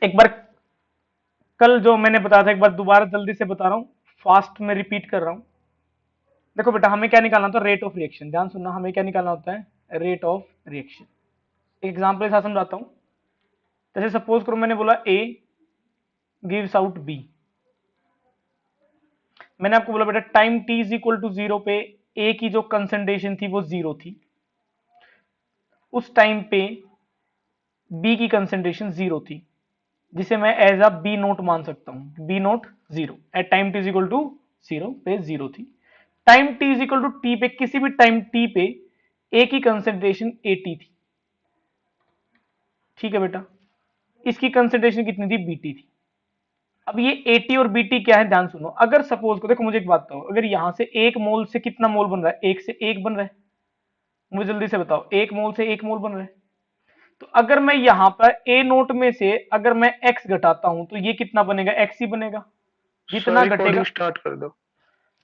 एक बार कल जो मैंने बताया था, एक बार दोबारा जल्दी से बता रहा हूँ, फास्ट में रिपीट कर रहा हूँ। देखो बेटा, हमें क्या निकालना होता है? Rate of reaction. ध्यान सुनना, हमें क्या निकालना होता है? Rate of reaction. एग्जाम्पल के साथ समझाता हूँ। जैसे सपोज करो मैंने बोला ए गिव्स आउट बी। मैंने आपको बोला बेटा time T is equal to zero पे ए की जो कंसंट्रेशन थी वो जीरो थी। उस टाइम पे बी की कंसंट्रेशन जीरो थी, जिसे मैं एज अ बी नोट मान सकता हूं। B naught zero at time T is equal to zero पे जीरो थी। Time T is equal to T पे, किसी भी टाइम टी पे ए की कंसंट्रेशन एटी थी। ठीक है बेटा, इसकी कंसंट्रेशन कितनी थी? बीटी थी। अब ये एटी और बीटी क्या है? ध्यान सुनो। अगर सपोज को देखो, मुझे एक बात बताओ, अगर यहां से एक मोल से कितना मोल बन रहा है? एक से एक बन रहा है। मुझे जल्दी से बताओ, एक मोल से एक मोल बन रहा है। तो अगर मैं यहां पर ए नोट में से अगर मैं एक्स घटाता हूं तो ये कितना बनेगा? एक्स ही बनेगा। सर जितना घटेगा। रिकॉर्डिंग स्टार्ट कर दो।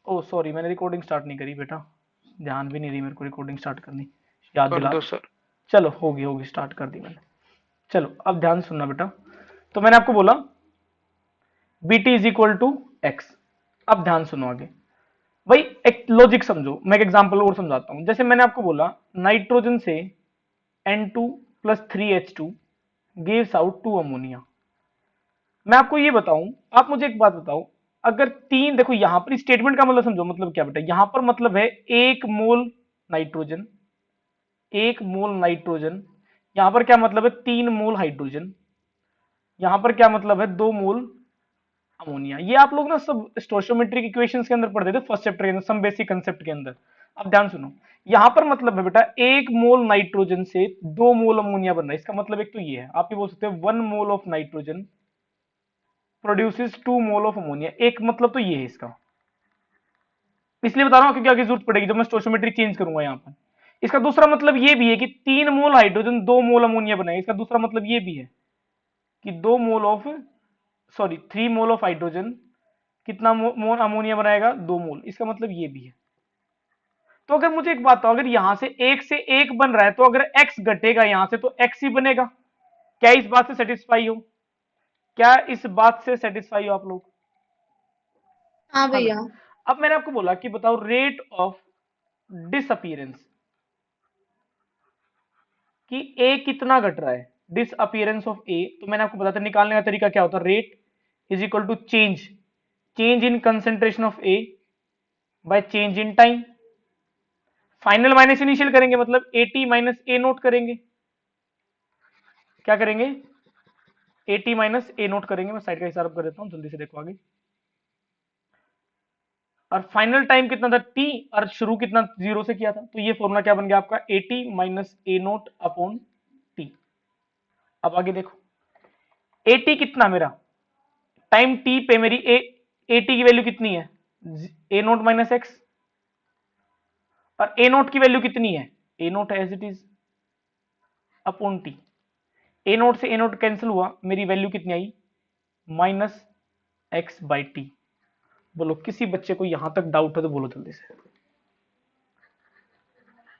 ओ सॉरी, मैंने रिकॉर्डिंग स्टार्ट नहीं करी बेटा, ध्यान भी नहीं दी मेरे को रिकॉर्डिंग स्टार्ट करनी। याद कर दिला। दो सर। चलो, होगी होगी, स्टार्ट कर दी मैंने। चलो अब ध्यान सुनना बेटा। तो मैंने आपको बोला B T is equal to X. अब ध्यान सुनो आगे। भाई एक लॉजिक समझो, मैं एक एग्जांपल और समझाता हूं। जैसे मैंने आपको बोला नाइट्रोजन से N2 plus 3H2 gives out two ammonia. मैं आपको ये बताऊं, आप मुझे एक बात बताओ, अगर तीन, देखो यहां पर स्टेटमेंट का मतलब समझो, मतलब क्या बेटा? यहां पर मतलब है एक मोल नाइट्रोजन, एक मोल नाइट्रोजन। यहां पर क्या मतलब है? तीन मोल हाइड्रोजन। यहां पर क्या मतलब है? दो मोल अमोनिया। ये आप लोग ना सब स्टोइचियोमेट्रिक इक्वेशंस के अंदर पढ़ते थे फर्स्ट चैप्टर के अंदर, सम बेसिक कंसेप्ट के अंदर। अब ध्यान सुनो, यहां पर मतलब है बेटा एक मोल नाइट्रोजन से दो मोल अमोनिया बन रहा है। इसका मतलब एक तो ये है, आप ये बोल सकते हो one mole of nitrogen produces two mole of ammonia. एक मतलब तो ये है इसका। इसलिए बता रहा हूं क्योंकि आगे जरूरत पड़ेगी जब मैं स्टोइचियोमेट्री चेंज करूंगा यहां पर। इसका दूसरा मतलब ये भी है कि तीन मोल हाइड्रोजन दो मोल अमोनिया बनाएगा। इसका दूसरा मतलब ये भी है कि दो mole of, sorry, three mole of hydrogen कितना मोल अमोनिया बनाएगा? दो मोल। इसका मतलब ये भी है। तो अगर मुझे एक बात बताओ, अगर यहां से एक बन रहा है तो अगर एक्स घटेगा यहां से तो एक्स ही बनेगा। क्या इस बात से सेटिस्फाई हो? क्या इस बात से सेटिस्फाई हो आप लोग? हाँ हाँ भैया। बेटा। अब मैंने आपको बोला कि बताओ रेट ऑफ डिसअपियरेंस, कि ए कितना घट रहा है? डिसअपियरेंस ऑफ ए। तो मैंने आपको बताया था निकालने का तरीका क्या होता है? Rate is equal to change, change in concentration of A by change in time. Final minus initial करेंगे, मतलब एटी माइनस ए नोट करेंगे। क्या करेंगे? एटी माइनस ए नोट करेंगे। मैं साइड का हिसाब कर देता हूं, जल्दी से देखो आगे। और फाइनल टाइम कितना था? टी। और शुरू कितना? जीरो से किया था। तो ये फॉर्मूला क्या बन गया आपका? Eighty minus A naught upon T. अब आगे देखो, एटी कितना मेरा? टाइम टी पे मेरी एटी की वैल्यू कितनी है? A naught minus x. और ए नोट की वैल्यू कितनी है? A naught as it is upon T. A naught से ए नोट कैंसिल हुआ, मेरी वैल्यू कितनी आई? Minus x by T. बोलो किसी बच्चे को यहां तक डाउट है तो बोलो जल्दी से।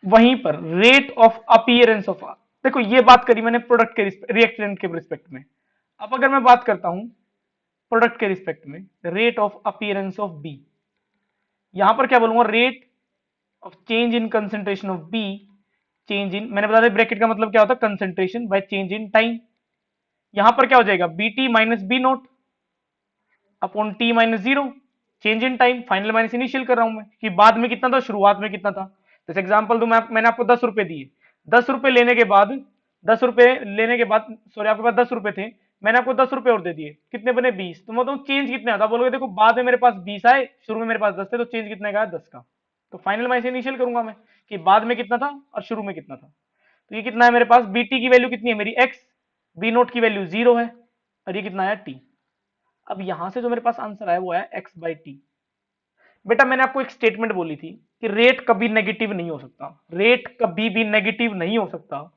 वहीं पर रेट ऑफ अपीयरेंस ऑफ, देखो ये बात करी मैंने प्रोडक्ट के रिएक्टेंट के रिस्पेक्ट में। अब अगर मैं बात करता हूं प्रोडक्ट के रिस्पेक्ट में, rate of appearance of B, यहां पर क्या बोलूंगा? Rate of change in concentration of B, change in, मैंने बताया ब्रैकेट का मतलब क्या होता है? Concentration by change in time. यहां पर क्या हो जाएगा? B T minus B naught upon T minus zero, change in time. Final minus initial कर रहा हूं मैं कि बाद में कितना था, शुरुआत में कितना था। जैसे एग्जांपल दूं, मैंने आपको 10 रुपए दिए। 10 रुपए लेने के बाद, 10 रुपए लेने के बाद, सॉरी, आपके पास 10 रुपए थे, मैंने आपको 10 रुपए और दे दिए, कितने बने? 20। तो मतलब चेंज कितने आता? बोलोगे देखो बाद में मेरे पास 20 आए, शुरू में मेरे पास 10 थे, तो चेंज कितने का? 10 का। तो फाइनल माइनस इनिशियल करूंगा मैं कि बाद में कितना था और शुरू में कितना था। तो ये कितना है मेरे पास? बी टी की वैल्यू कितनी है मेरी? एक्स। बी नोट की वैल्यू जीरो है। और ये कितना है? टी। अब यहां से जो मेरे पास आंसर आया वो है एक्स बाई टी। बेटा मैंने आपको एक स्टेटमेंट बोली थी कि रेट कभी नेगेटिव नहीं हो सकता, रेट कभी भी नेगेटिव नहीं हो सकता।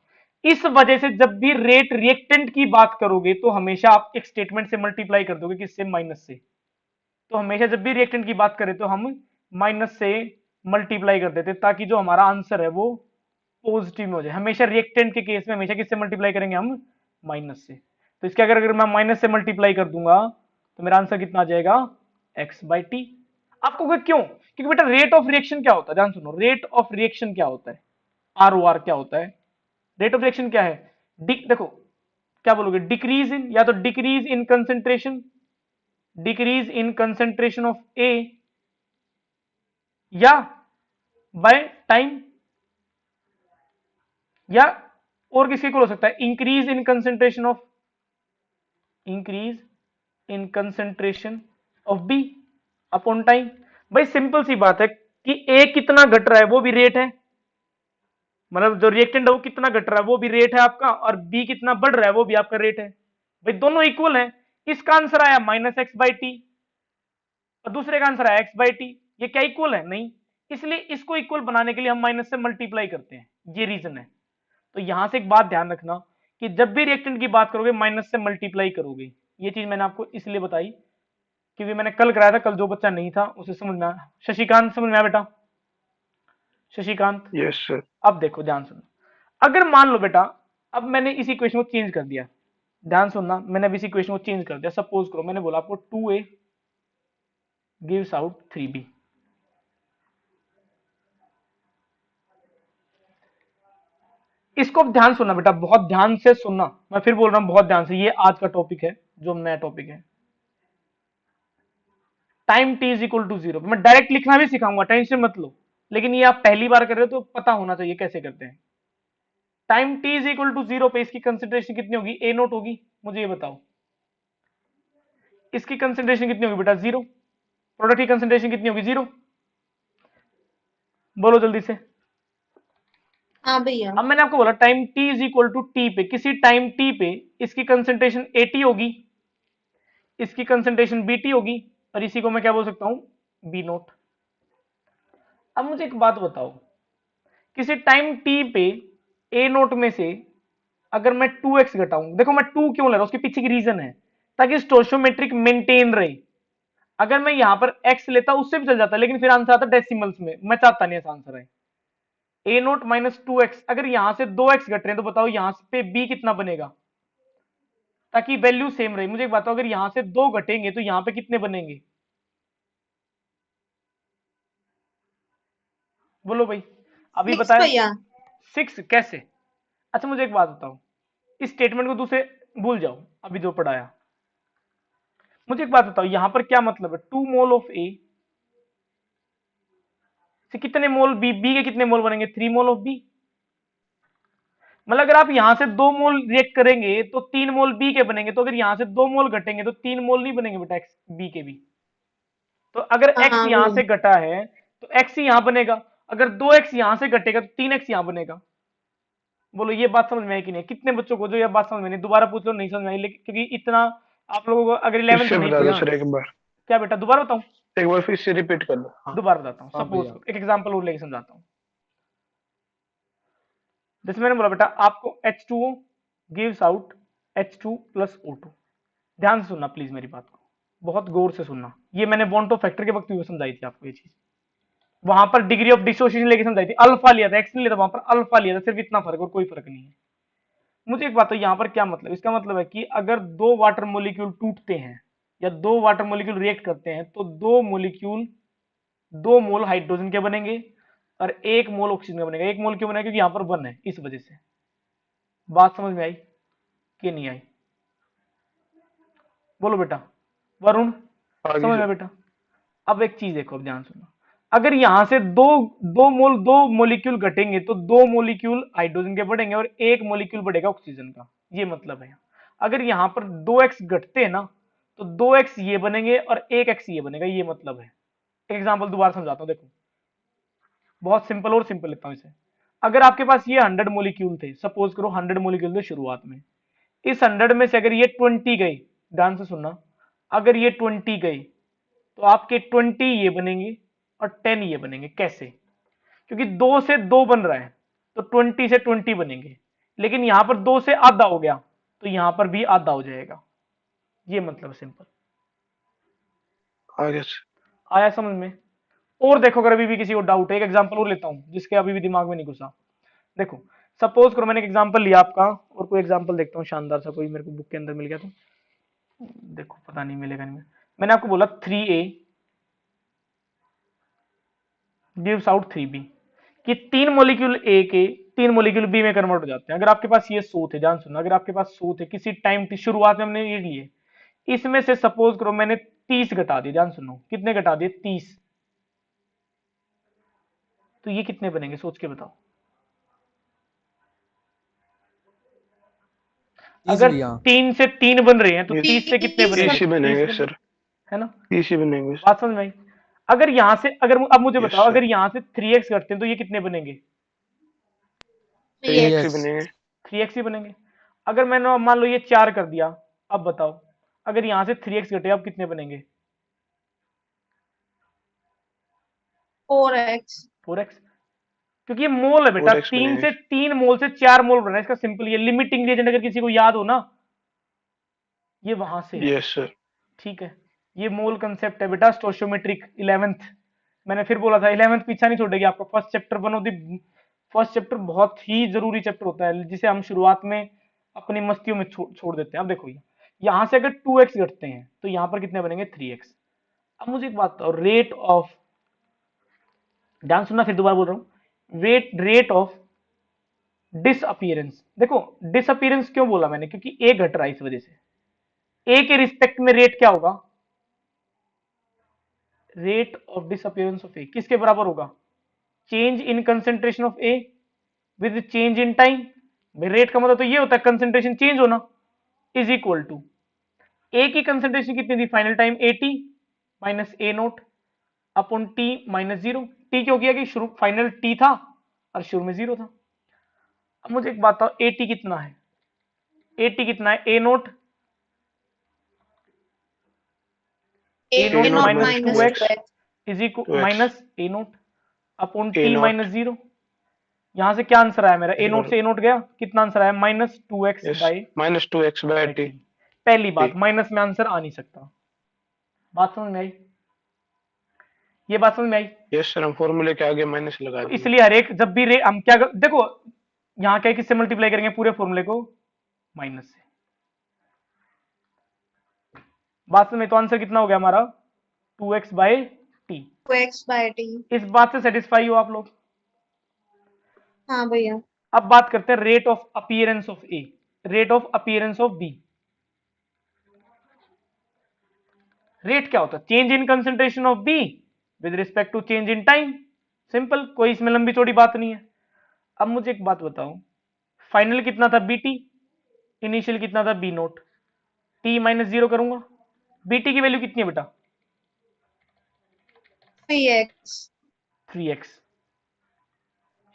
इस वजह से जब भी रेट रिएक्टेंट की बात करोगे तो हमेशा आप एक स्टेटमेंट से मल्टीप्लाई कर दोगे, किससे? माइनस से। तो हमेशा जब भी रिएक्टेंट की बात करें तो हम माइनस से मल्टीप्लाई कर देते ताकि जो हमारा आंसर है वो पॉजिटिव में हो जाए। हमेशा रिएक्टेंट के केस में हमेशा किससे मल्टीप्लाई करेंगे? हम माइनस से। तो इसके अगर मैं माइनस से मल्टीप्लाई कर दूंगा तो मेरा आंसर कितना आ जाएगा x/t। आपको क्यों, क्योंकि बेटा रेट ऑफ रिएक्शन क्या होता है, ध्यान सुनो, रेट ऑफ रिएक्शन क्या होता है, ROR क्या होता है, रेट ऑफ रिएक्शन क्या है, देखो क्या बोलोगे, डिक्रीज इन, या तो decrease in concentration, decrease in concentration of A, या बाय टाइम, या और किसी को हो सकता है increase in concentration of, increase in concentration of B upon time. भाई सिंपल सी बात है कि ए कितना घट रहा है वो भी रेट है, मतलब जो रिएक्टेंट है वो कितना घट रहा है वो भी रेट है आपका, और बी कितना बढ़ रहा है वो भी आपका रेट है। भाई दोनों इक्वल है, इसका आंसर आया -x/t और दूसरे का आंसर आया x/t, ये क्या इक्वल है, नहीं, इसलिए इसको इक्वल बनाने के लिए हम माइनस से मल्टीप्लाई करते हैं, ये रीजन है। तो यहां से एक बात ध्यान रखना कि जब भी रिएक्टेंट की बात करोगे माइनस से मल्टीप्लाई करोगे, ये चीज मैंने आपको इसलिए बताई क्योंकि मैंने कल कराया था, कल जो बच्चा नहीं था उसे समझ में आया। शशिकांत समझ में आया बेटा, शशिकांत? Yes sir. अब देखो ध्यान सुनो, अगर मान लो बेटा अब मैंने इस इक्वेशन को चेंज कर दिया, ध्यान सुनना, मैंने अब इस इक्वेशन को चेंज कर दिया, सपोज करो मैंने बोला आपको 2a गिव्स आउट 3b, इसको अब ध्यान सुनना बेटा, बहुत ध्यान से सुनना, मैं फिर बोल रहा हूं बहुत ध्यान से, ये आज का टॉपिक है जो नया टॉपिक है। Time t is equal to 0, मैं डायरेक्ट लिखना भी सिखाऊंगा, टेंशन मत लो, लेकिन ये आप पहली बार कर रहे हो तो पता होना चाहिए कैसे करते हैं। Time t is equal to 0 पे इसकी कंसेंट्रेशन कितनी होगी, a नोट होगी, मुझे ये बताओ, इसकी कंसेंट्रेशन कितनी होगी बेटा 0, प्रोडक्ट की कंसेंट्रेशन कितनी होगी 0, बोलो जल्दी से। हाँ भैया। अब मैंने आपको बोला time t is equal to T पे, किसी टाइम t पे इसकी कंसेंट्रेशन 80 होगी, इसकी कंसेंट्रेशन bt होगी, और इसी को मैं क्या बोल सकता हूं, b नोट। अब मुझे एक बात बताओ, किसी टाइम t पे a नोट में से अगर मैं 2x घटाऊं, देखो मैं 2 क्यों ले रहा हूं, उसके पीछे की रीजन है ताकि स्टोशियोमेट्रिक मेंटेन रहे। अगर मैं यहां पर x लेता उससे भी चल जाता, लेकिन फिर आंसर आता डेसिमल्स में, मैं चाहता नहीं ऐसा आंसर है। a नोट माइनस 2x, अगर यहां से 2x घट रहे हैं तो बताओ यहां पे b कितना बनेगा, ताकि वैल्यू सेम रहे। मुझे एक बताओ, अगर यहां से 2 घटेंगे तो यहां पे कितने बनेंगे, बोलो भाई, अभी 6 बताया भैया। 6 कैसे। अच्छा मुझे एक बात बताओ, इस स्टेटमेंट को दूसरे भूल जाओ, अभी जो पढ़ाया, मुझे एक बात बताओ यहां पर क्या मतलब है, 2 मोल ऑफ ए से कितने मोल बी के कितने मोल बनेंगे, 3 मोल ऑफ बी। मतलब अगर आप यहां से 2 मोल रिएक्ट करेंगे तो 3 मोल बी के बनेंगे, तो अगर यहां से 2 मोल घटेंगे तो 3 मोल नहीं बनेंगे बेटा एक्स बी के भी। तो अगर हाँ x हाँ यहां भैया। से घटा है तो x ही यहां बनेगा, अगर 2x यहां से घटेगा तो 3x यहां बनेगा। बोलो ये बात समझ में आई कि नहीं, कितने बच्चों को जो ये बात समझ में नहीं, दोबारा पूछ लो नहीं समझ में आई, लेकिन क्योंकि इतना आप लोगों को अगर 11th फिर से नहीं बता पढ़ी दो ना, सर एक बार। क्या बेटा दोबारा बताऊं, एक बार फिर से रिपीट कर दो। हाँ। दोबारा बताता हूं, हाँ सपोज भैया। एक एग्जांपल और लेके समझाता हूं। जैसे मैंने बोला बेटा आपको H2O gives out H2 plus O2, ध्यान से सुनना प्लीज मेरी बात को, बहुत गौर से सुनना, ये मैंने बॉन्ड ऑफ फैक्टर के वक्त भी समझाई थी आपको ये चीज, वहां पर डिग्री ऑफ डिसोसिएशन लेके समझाई थी, अल्फा लिया था, एक्स नहीं लिया था, वहां पर अल्फा लिया था, सिर्फ इतना फर्क और कोई फर्क नहीं है। मुझे एक बात है यहाँ पर क्या मतलब, इसका मतलब है कि अगर दो वाटर मोलिक्यूल टूटते हैं या दो वाटर मोलिक्यूल रिएक्ट करते हैं तो दो मोलिक्यूल, 2 मोल हाइड्रोजन के बनेंगे और 1 मोल ऑक्सीजन का बनेगा। 1 मोल क्यों बनेगा, क्योंकि यहाँ पर 1 है, इस वजह से। बात समझ में आई कि नहीं आई, बोलो बेटा, वरुण आगे समझ में सर। बेटा। अब एक चीज देखो, अब ध्यान सुनो, अगर यहां से दो मोलिक्यूल घटेंगे तो 2 मोलिक्यूल हाइड्रोजन के बढ़ेंगे और 1 मोलिक्यूल बढ़ेगा ऑक्सीजन का, ये मतलब है। अगर यहां पर 2x घटते हैं ना तो 2x ये बनेंगे और 1x ये बनेगा, ये मतलब है। एग्जाम्पल दोबारा समझाता हूं, देखो बहुत सिंपल और सिंपल लेता हूं इसे। अगर आपके पास ये 100 मोलिक्यूल थे, सपोज करो 100 मोलिक्यूल थे शुरुआत में, इस 100 में से अगर ये 20 गए, ध्यान से सुनना, अगर ये 20 गए तो आपके 20 ये बनेंगे और 10 ये बनेंगे। कैसे, क्योंकि 2 से 2 बन रहा है तो 20 से 20 बनेंगे, लेकिन यहां पर 2 से आधा हो गया तो यहां पर भी आधा हो जाएगा, ये मतलब सिंपल। आगे सर। आया समझ में। और देखो अगर अभी भी किसी को डाउट है, एक एग्जांपल और लेता हूं जिसके अभी भी दिमाग में नहीं घुसा। देखो सपोज करो मैंने एक एग्जांपल लिया आपका, और कोई एग्जांपल देखता हूँ शानदार सा, कोई मेरे को बुक के अंदर मिल गया तो देखो, पता नहीं मिलेगा नहीं। मैंने आपको बोला 3A gives out 3B, कि 3 मॉलिक्यूल ए के 3 मॉलिक्यूल बी में कन्वर्ट हो जाते हैं। अगर आपके पास ये सूत है, ध्यान सुनना, अगर आपके पास सूत है किसी टाइम शुरुआत में हमने ये लिए, इसमें से सपोज करो मैंने 30 घटा दिए, ध्यान सुनो, कितने घटा दिए? 30। तो ये कितने बनेंगे, सोच के बताओ। अगर Easily, हाँ। 3 से 3 बन रहे हैं तो ये 30 से कितने 30 बनेंगे? 30 ही बनेंगे 30 सर, है ना? 30 ही बनेंगे। बात समझ में आई? अगर यहां से, अगर अब मुझे यस बताओ, सर, अगर यहां से 3x घटते हैं तो ये कितने बनेंगे? 3x ही 3x बनेंगे। 3x ही बनेंगे। अगर मैंने मान लो ये 4 कर दिया, अब बताओ अगर यहां से 3x घटे अब कितने बनेंगे? 4x 4x, क्योंकि ये मोल है बेटा, 4x 3 बनेंगे। से 3 मोल से 4 मोल बना है। इसका सिंपल ये लिमिटिंग रिएजेंट अगर किसी को याद हो ना, ये वहां से है। यस सर, ठीक है, ये मोल कंसेप्ट है बेटा, स्टोशियोमेट्रिक 11th। मैंने फिर बोला था 11th पीछा नहीं छोड़ेगी आपका। First chapter one of the first chapter बहुत ही जरूरी चैप्टर होता है, जिसे हम शुरुआत में अपनी मस्तियों में छोड़ देते हैं। अब देखो, ये यहां से अगर 2x घटते हैं तो यहां पर कितने बनेंगे? 3x। अब मुझे एक बात बताओ, रेट ऑफ, ध्यान सुनना फिर दोबारा बोल रहा हूं, रेट ऑफ डिसअपियरेंस। देखो डिसअपियरेंस क्यों बोला मैंने, क्योंकि ए घट रहा है, इस वजह से ए के रिस्पेक्ट में रेट क्या होगा? Rate of disappearance of A किसके बराबर होगा? Change in concentration of A with change in time. Rate का मतलब तो ये होता है कंसेंट्रेशन चेंज होना, इज इक्वल टू ए की कंसेंट्रेशन कितनी थी final time? 80 minus A naught upon T minus 0। T क्यों किया? कि शुरू फाइनल टी था और शुरू में 0 था। अब मुझे एक बात बताओ, ए टी कितना है? ए टी कितना है? A naught, A naught A0 minus minus 2x 2x is equal 2x minus A naught upon A T naught. Minus 0। यहां से क्या आंसर आया मेरा? A naught Zero। से ए नोट गया, कितना आंसर आया? Minus 2x yes, by minus 2x by T. पहली बात, माइनस में आंसर आ नहीं सकता। बात समझ में आई? ये बात समझ में आई? यस सर, हम फॉर्मूले के आगे माइनस लगा तो देंगे। इसलिए हर एक जब भी हम क्या देखो, यहां क्या है, किससे मल्टीप्लाई करेंगे पूरे फॉर्मूले को? माइनस से। बात समझ में? तो आंसर कितना हो गया हमारा? 2x by T. 2x by t। इस बात से सेटिस्फाई हो आप लोग? हाँ भैया। अब बात करते हैं rate of appearance of A, rate of appearance of B. Rate क्या होता है? Change in concentration of B with respect to change in time. Simple, कोई इसमें लंबी चौड़ी बात नहीं है। अब मुझे एक बात बताओ, फाइनल कितना था? बीटी। इनिशियल कितना था? B note. टी माइनस 0 करूंगा, बीटी की वैल्यू कितनी है बेटा? 3x 3x।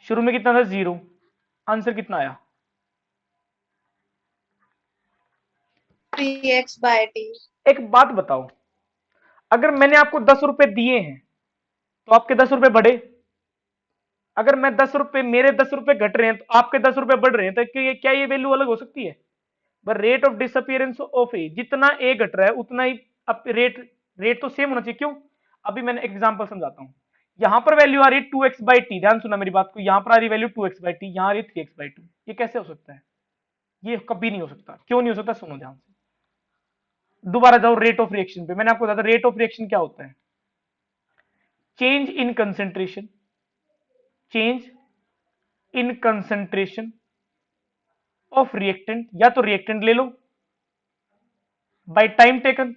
शुरू में कितना था? 0। आंसर कितना आया? 3x by t। एक बात बताओ, अगर मैंने आपको 10 रुपए दिए हैं तो आपके 10 रुपए बढ़े। अगर मैं 10 रुपए, मेरे 10 रुपए घट रहे हैं तो आपके 10 रुपए बढ़ रहे हैं, तो क्या ये वैल्यू अलग हो सकती है? पर रेट ऑफ डिसअपियरेंस ऑफ ए, जितना ए घट रहा है उतना ही रेट तो सेम होना चाहिए। क्यों? अभी मैंने एग्जांपल समझाता हूं। यहां पर वैल्यू आ रही है 2x बाई टी, ध्यान सुना मेरी बात को, यहां पर आ रही वैल्यू 2x बाई टी, यहां आ रही 3x बाई 2। ये कैसे हो सकता है? ये कभी नहीं हो सकता। क्यों नहीं हो सकता? सुनो ध्यान से, दोबारा जाओ रेट ऑफ रिएक्शन पे। मैंने आपको बताया रेट ऑफ रिएक्शन क्या होता है? Change in concentration, change in concentration of reactant, या तो रिएक्टेंट ले लो, by time taken,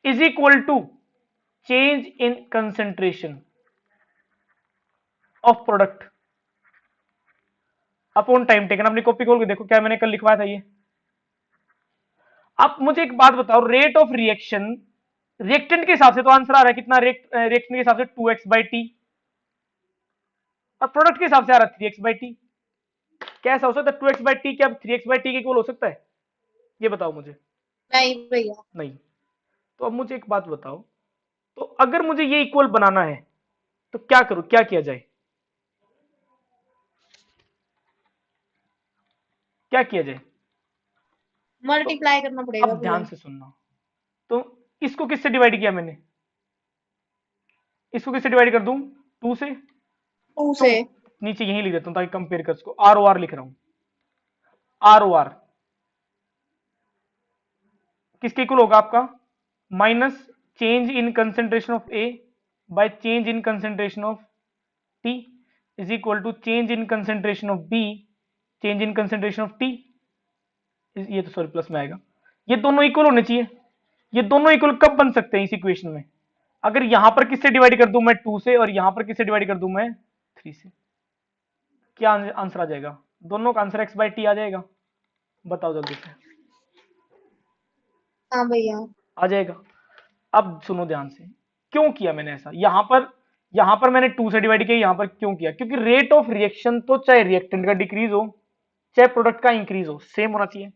is equal to change in concentration of product upon time taken. अपनी कॉपी खोल के देखो क्या मैंने कल लिखवाया था ये। अब मुझे एक बात बताओ, रेट ऑफ रिएक्शन रिएक्टेंट के हिसाब से तो आंसर आ रहा है कितना? रिएक्शन के हिसाब से 2x बाई टी, और प्रोडक्ट के हिसाब से आ रहा है 3x बाई टी। कैसा हो सकता है 2x बाई टी? क्या 3x बाई टी के इक्वल हो सकता है? ये बताओ मुझे। नहीं भैया। नहीं। तो अब मुझे एक बात बताओ, तो अगर मुझे ये इक्वल बनाना है तो क्या करूं, क्या किया जाए? क्या किया जाए? मल्टीप्लाई करना पड़ेगा अब ध्यान भैया। से सुनना, तो इसको किससे डिवाइड किया मैंने? इसको किससे डिवाइड कर दूं? 2 से। 2 से नीचे यहीं लिख देता हूं ताकि कंपेयर कर सको। आर ओ आर लिख रहा हूं, आर ओ आर किसके इक्वल होगा आपका? Minus change in concentration of A by change in concentration of T is equal to change in concentration of B change in concentration of T. ये तो sorry plus में आएगा। ये दोनों equal होने चाहिए। ये दोनों इक्वल कब बन सकते हैं इस इक्वेशन में? अगर यहां पर किससे डिवाइड कर दूं मैं 2 से और यहां पर किससे डिवाइड कर दूं मैं 3 से। क्या आंसर आ जाएगा? दोनों का आंसर एक्स बाई टी आ जाएगा। बताओ जल्दी से। हाँ भैया। आ जाएगा। अब सुनो ध्यान से, क्यों किया मैंने ऐसा? यहां पर मैंने 2 से डिवाइड किया, यहां पर क्यों किया? क्योंकि रेट ऑफ रिएक्शन तो चाहे रिएक्टेंट का डिक्रीज हो चाहे प्रोडक्ट का इंक्रीज हो सेम होना चाहिए।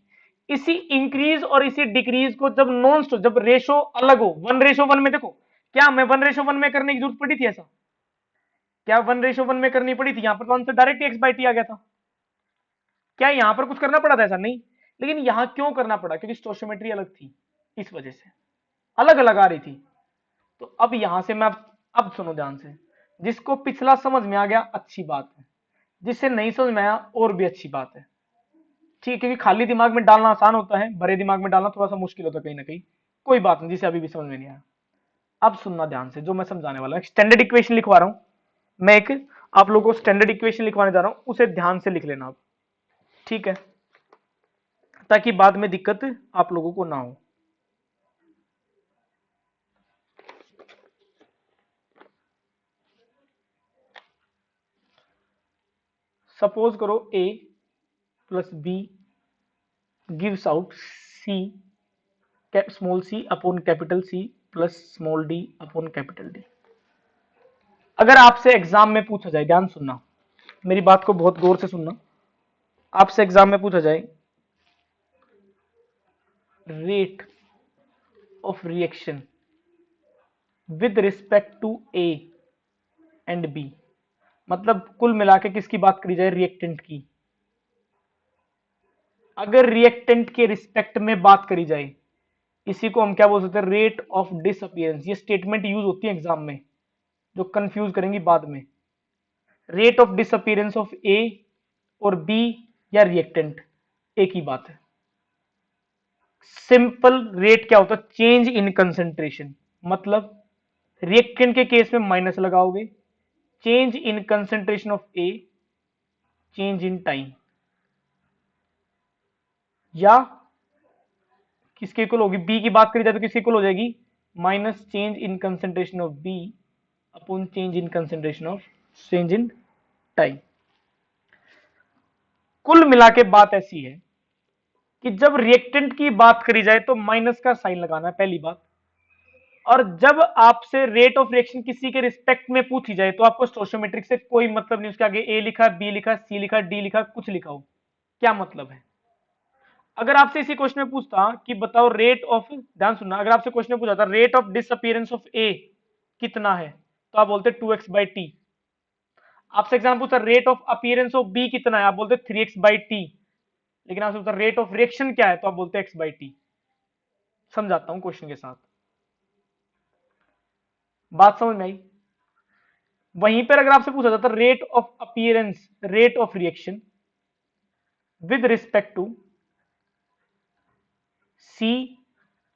इसी इंक्रीज और इसी डिक्रीज को जब नॉन स्टॉप, जब रेशो अलग हो 1:1 में, देखो क्या मैं 1:1 में करने की जरूरत पड़ी थी? ऐसा क्या 1:1 में करनी पड़ी थी? यहां पर तो answer direct x by T आ गया था। क्या यहां पर कुछ करना पड़ा था? ऐसा नहीं। लेकिन यहां क्यों करना पड़ा? क्योंकि स्टोशियोमेट्री अलग थी, इस वजह से अलग अलग आ रही थी। तो अब यहां से मैं अब सुनो ध्यान से, जिसको पिछला समझ में आ गया अच्छी बात है, जिससे नहीं समझ में आया और भी अच्छी बात है। ठीक है, क्योंकि खाली दिमाग में डालना आसान होता है, भरे दिमाग में डालना थोड़ा सा मुश्किल होता है कहीं ना कहीं। कोई बात नहीं, जिसे अभी भी समझ में नहीं आया। अब सुनना ध्यान से, जो मैं समझाने वाला हूं स्टैंडर्ड इक्वेशन लिखवा रहा हूं मैं, एक आप लोगों को स्टैंडर्ड इक्वेशन लिखवाने जा रहा हूं, उसे ध्यान से लिख लेना आप, ठीक है? ताकि बाद में दिक्कत आप लोगों को ना हो। सपोज करो A plus B gives out C, small C upon capital C plus small D upon capital D. अगर आपसे एग्जाम में पूछा जाए, ध्यान सुनना, मेरी बात को बहुत गौर से सुनना, आपसे एग्जाम में पूछा जाए rate of reaction with respect to A and B, मतलब कुल मिला के किसकी बात करी जाए? रिएक्टेंट की। अगर रिएक्टेंट के रिस्पेक्ट में बात करी जाए, इसी को हम क्या बोल सकते हैं? Rate of disappearance. ये स्टेटमेंट यूज होती है एग्जाम में, जो कंफ्यूज करेंगी बाद में। रेट ऑफ डिसअपियरेंस ऑफ ए और बी या रिएक्टेंट एक ही बात है। सिंपल रेट क्या होता है? चेंज इन कंसेंट्रेशन, मतलब रिएक्टेंट के केस में माइनस लगाओगे, change in concentration of A change in time, या किसके इक्वल होगी? बी की बात करी जाए तो किसके इक्वल हो जाएगी? Minus change in concentration of B upon change in concentration of change in time. कुल मिला के बात ऐसी है कि जब रिएक्टेंट की बात करी जाए तो माइनस का साइन लगाना है, पहली बात। और जब आपसे रेट ऑफ रिएक्शन किसी के रिस्पेक्ट में पूछी जाए तो आपको स्टोशियोमेट्रिक से कोई मतलब नहीं, उसके आगे ए लिखा, बी लिखा, सी लिखा, डी लिखा, कुछ लिखा हो, क्या मतलब है? अगर आपसे इसी क्वेश्चन में पूछता कि बताओ रेट ऑफ, ध्यान सुनना, अगर आपसे क्वेश्चन में पूछा था rate of disappearance of A कितना है, तो आप बोलते 2x बाई टी। आपसे एग्जाम पूछा rate of appearance of B कितना है, आप बोलते 3x बाई टी। लेकिन आपसे पूछा रेट ऑफ रिएक्शन क्या है, तो आप बोलते x बाई टी। समझाता हूं क्वेश्चन के साथ, बात समझ में आई? वहीं पर अगर आपसे पूछा जाता rate of appearance, rate of reaction with respect to C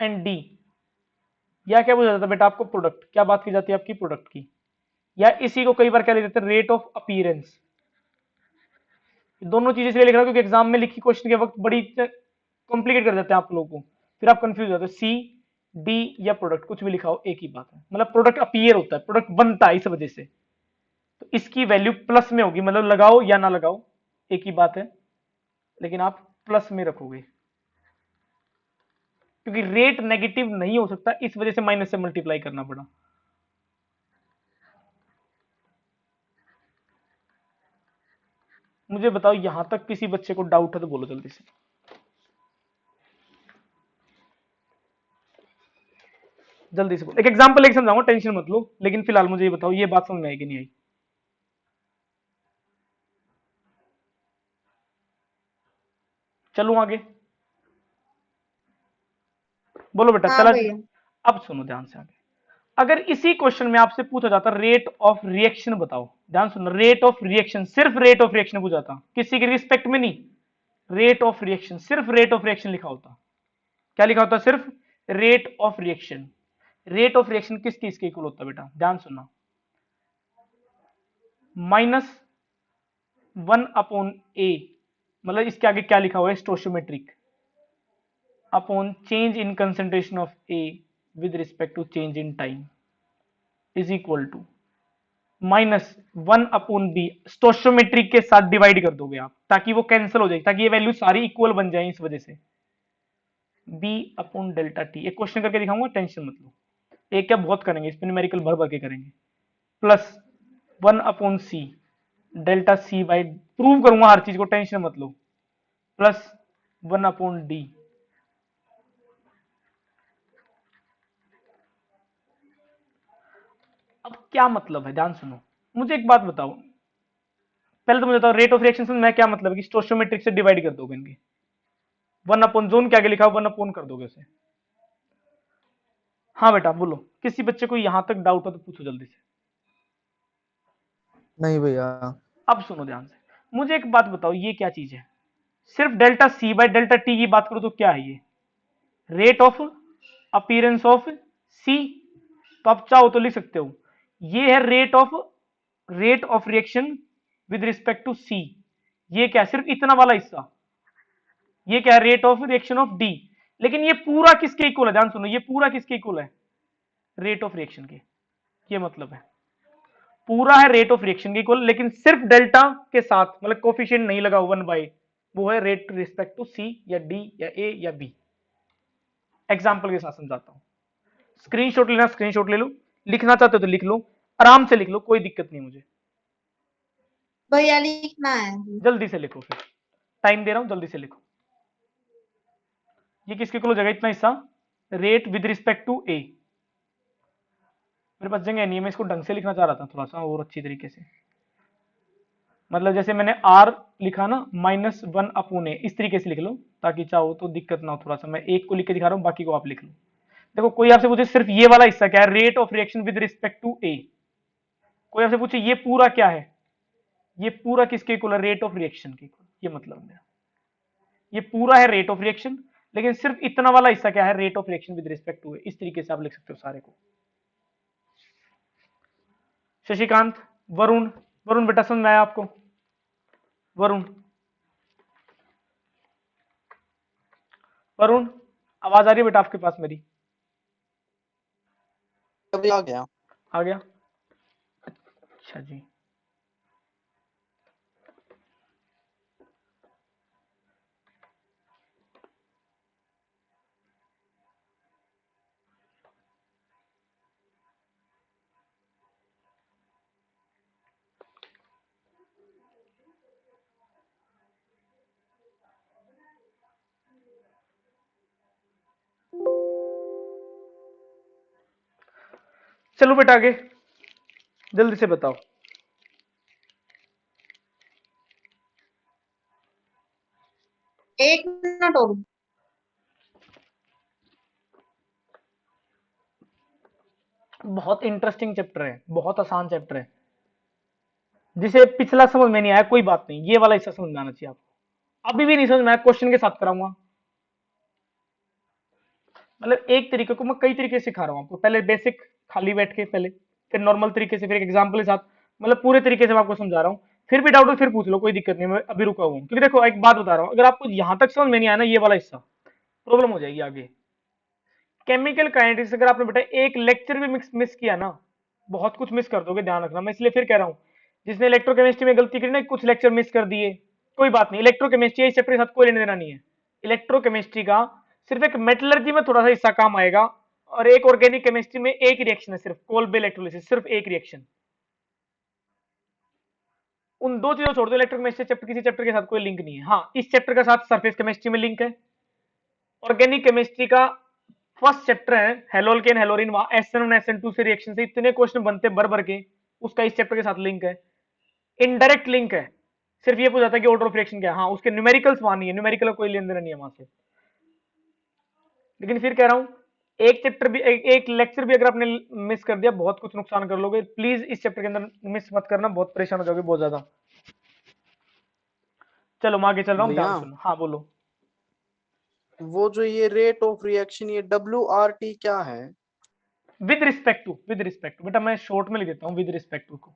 and D, या क्या पूछा जाता बेटा आपको? प्रोडक्ट। क्या बात की जाती है आपकी? प्रोडक्ट की। या इसी को कई बार क्या ले देते हैं? Rate of appearance. दोनों चीजें इसलिए लिख रहा हूं क्योंकि एग्जाम में लिखी क्वेश्चन के वक्त बड़ी कॉम्प्लिकेट कर देते हैं आप लोगों को, फिर आप कंफ्यूज हो जाते हो। सी डी या प्रोडक्ट, कुछ भी लिखा हो एक ही बात है, मतलब प्रोडक्ट अपीयर होता है, प्रोडक्ट बनता है, इस वजह से। तो इसकी वैल्यू प्लस में होगी, मतलब लगाओ या ना लगाओ एक ही बात है, लेकिन आप प्लस में रखोगे, क्योंकि रेट नेगेटिव नहीं हो सकता, इस वजह से माइनस से मल्टीप्लाई करना पड़ा। मुझे बताओ यहां तक किसी बच्चे को डाउट है तो बोलो जल्दी से। जल्दी से बोलो, एक एग्जांपल लेके समझाऊंगा, टेंशन मत लो, लेकिन फिलहाल मुझे ये बताओ ये बात समझ में आई कि नहीं आई? चलूं आगे? बोलो बेटा हाँ चला। भैया। अब सुनो ध्यान से आगे। अगर इसी क्वेश्चन में आपसे पूछा जाता रेट ऑफ रिएक्शन बताओ, ध्यान सुनो, रेट ऑफ रिएक्शन, सिर्फ रेट ऑफ रिएक्शन पूछा जाता, किसी के रिस्पेक्ट में नहीं, रेट ऑफ रिएक्शन, सिर्फ रेट ऑफ रिएक्शन लिखा होता, क्या लिखा होता, सिर्फ rate of reaction. Rate of reaction किस चीज के इक्वल होता है बेटा, ध्यान सुनना, -1/A, मतलब इसके आगे क्या लिखा हुआ है, stoichiometric, upon change in concentration of A with respect to change in time is equal to -1/B, stoichiometric के साथ डिवाइड कर दोगे आप, ताकि वो कैंसिल हो जाए, ताकि ये वैल्यू सारी इक्वल बन जाए, इस वजह से B/ΔT। एक क्वेश्चन करके दिखाऊंगा, टेंशन मत लो, एक क्या बहुत करेंगे, इस पे न्यूमेरिकल भर भर के करेंगे, plus 1/C, delta C by, prove करूंगा हर चीज को, टेंशन मत लो, प्लस 1/D। अब क्या मतलब है, ध्यान सुनो, मुझे एक बात बताओ, पहले तो मुझे बताओ रेट ऑफ रिएक्शन से मैं क्या मतलब है कि स्टोशियोमेट्रिक से डिवाइड कर दोगे इनके, 1/जोन क्या लिखा, 1/ कर दोगे उसे। हाँ बेटा बोलो, किसी बच्चे को यहां तक डाउट हो तो पूछो जल्दी से। नहीं भैया। अब सुनो ध्यान से, मुझे एक बात बताओ, ये क्या चीज है, सिर्फ delta C by delta T की बात करो तो क्या है ये, rate of appearance of C, तो आप चाहो तो लिख सकते हो, ये है rate of reaction with respect to C, ये क्या, सिर्फ इतना वाला हिस्सा, ये क्या है, rate of reaction of D, लेकिन ये पूरा किसके इक्वल है, ध्यान सुनो, ये पूरा किसके इक्वल है, रेट ऑफ रिएक्शन के, ये मतलब है पूरा है रेट ऑफ रिएक्शन के इक्वल, लेकिन सिर्फ डेल्टा के साथ, मतलब कोफिशिएंट नहीं लगा 1/, वो है रेट रिस्पेक्ट टू C या D या A या B। एग्जाम्पल के साथ समझाता हूं, स्क्रीनशॉट लेना, स्क्रीनशॉट ले लो, लिखना चाहते हो तो लिख लो, आराम से लिख लो, कोई दिक्कत नहीं मुझे, भैया लिखना है। जल्दी से लिखो, फिर टाइम दे रहा हूं, जल्दी से लिखो। ये किसके इक्वल हो जाएगा, इतना हिस्सा, rate with respect to A, मेरे पास जगह नहीं है, मैं इसको ढंग से लिखना चाह रहा था थोड़ा सा और अच्छी तरीके से, मतलब जैसे मैंने R लिखा ना, -1/A, इस तरीके से लिख लो, ताकि चाहो तो दिक्कत ना हो, थोड़ा सा मैं एक को लिख के दिखा रहा हूं, बाकी को आप लिख लो। देखो कोई आपसे पूछे सिर्फ ये वाला हिस्सा क्या है, rate of reaction with respect to A, कोई आपसे पूछे ये पूरा क्या है, ये पूरा किसके इक्वल है, रेट ऑफ रिएक्शन के इक्वल, ये मतलब मेरा, ये पूरा है रेट ऑफ रिएक्शन, लेकिन सिर्फ इतना वाला हिस्सा क्या है, rate of reaction with respect to A, इस तरीके से आप लिख सकते हो सारे को। शशिकांत, वरुण, वरुण बेटा समझ में आया आपको, वरुण, वरुण आवाज आ रही है बेटा आपके पास मेरी, अभी आ गया। आ गया, अच्छा जी, चलो बेटा आगे जल्दी से बताओ। एक मिनट और। बहुत इंटरेस्टिंग चैप्टर है, बहुत आसान चैप्टर है, जिसे पिछला समझ में नहीं आया कोई बात नहीं, ये वाला हिस्सा समझ में आना चाहिए आपको, अभी भी नहीं समझ में आया क्वेश्चन के साथ कराऊंगा, मतलब एक तरीके को मैं कई तरीके से सिखा रहा हूं आपको, पहले बेसिक खाली बैठ के पहले, फिर नॉर्मल तरीके से, फिर एक एग्जाम्पल के साथ, मतलब पूरे तरीके से मैं आपको समझा रहा हूँ, फिर भी डाउट हो फिर पूछ लो, कोई दिक्कत नहीं, मैं अभी रुका हुआ हूँ, क्योंकि देखो एक बात बता रहा हूँ, अगर आपको यहां तक समझ में नहीं आया ना ये वाला हिस्सा, प्रॉब्लम हो जाएगी आगे। केमिकल काइनेटिक्स अगर आपने बेटा एक लेक्चर भी मिस किया ना, बहुत कुछ मिस कर दोगे, ध्यान रखना, मैं इसलिए फिर कह रहा हूँ, जिसने इलेक्ट्रोकेमिस्ट्री में गलती करी ना, कुछ लेक्चर मिस कर दिए, कोई बात नहीं, इलेक्ट्रोकेमिस्ट्री इस चैप्टर के साथ कोई लेने देना नहीं है, इलेक्ट्रोकेमिस्ट्री का सिर्फ एक मेटलर्जी में थोड़ा सा हिस्सा काम आएगा, और एक ऑर्गेनिक केमिस्ट्री में एक रिएक्शन है सिर्फ, कोलबे इलेक्ट्रोलिसिस, सिर्फ एक रिएक्शन, उन दो चीजों छोड़ दो, इलेक्ट्रोकेमिस्ट्री चैप्टर किसी चैप्टर के साथ कोई लिंक नहीं है, हाँ इस चैप्टर के साथ सरफेस केमिस्ट्री में लिंक है, ऑर्गेनिक केमिस्ट्री का फर्स्ट चैप्टर है हेलोल्केन हेलोरिन, वहां SN1 SN2 से रिएक्शन से इतने क्वेश्चन बनते भर भर के, उसका इस चैप्टर के साथ लिंक है, इनडायरेक्ट लिंक है, सिर्फ ये पूछा था कि ऑर्डर ऑफ रिएक्शन क्या है, हाँ उसके न्यूमेरिकल्स वहां नहीं है, न्यूमेरिकल कोई लेन देन नहीं है वहां से, लेकिन फिर कह रहा हूं एक चैप्टर भी एक लेक्चर भी अगर आपने मिस कर दिया बहुत कुछ नुकसान कर लोगे। प्लीज इस चैप्टर के अंदर मिस मत करना, बहुत परेशान हो जाओगे बहुत ज्यादा। चलो मैं आगे चल रहा हूँ, ध्यान भैया सुनो। हाँ बोलो। वो जो ये रेट ऑफ रिएक्शन ये WRT क्या है? With respect to, with respect to बेटा, मैं शॉर्ट में लिख देता हूँ विद रिस्पेक्ट टू को।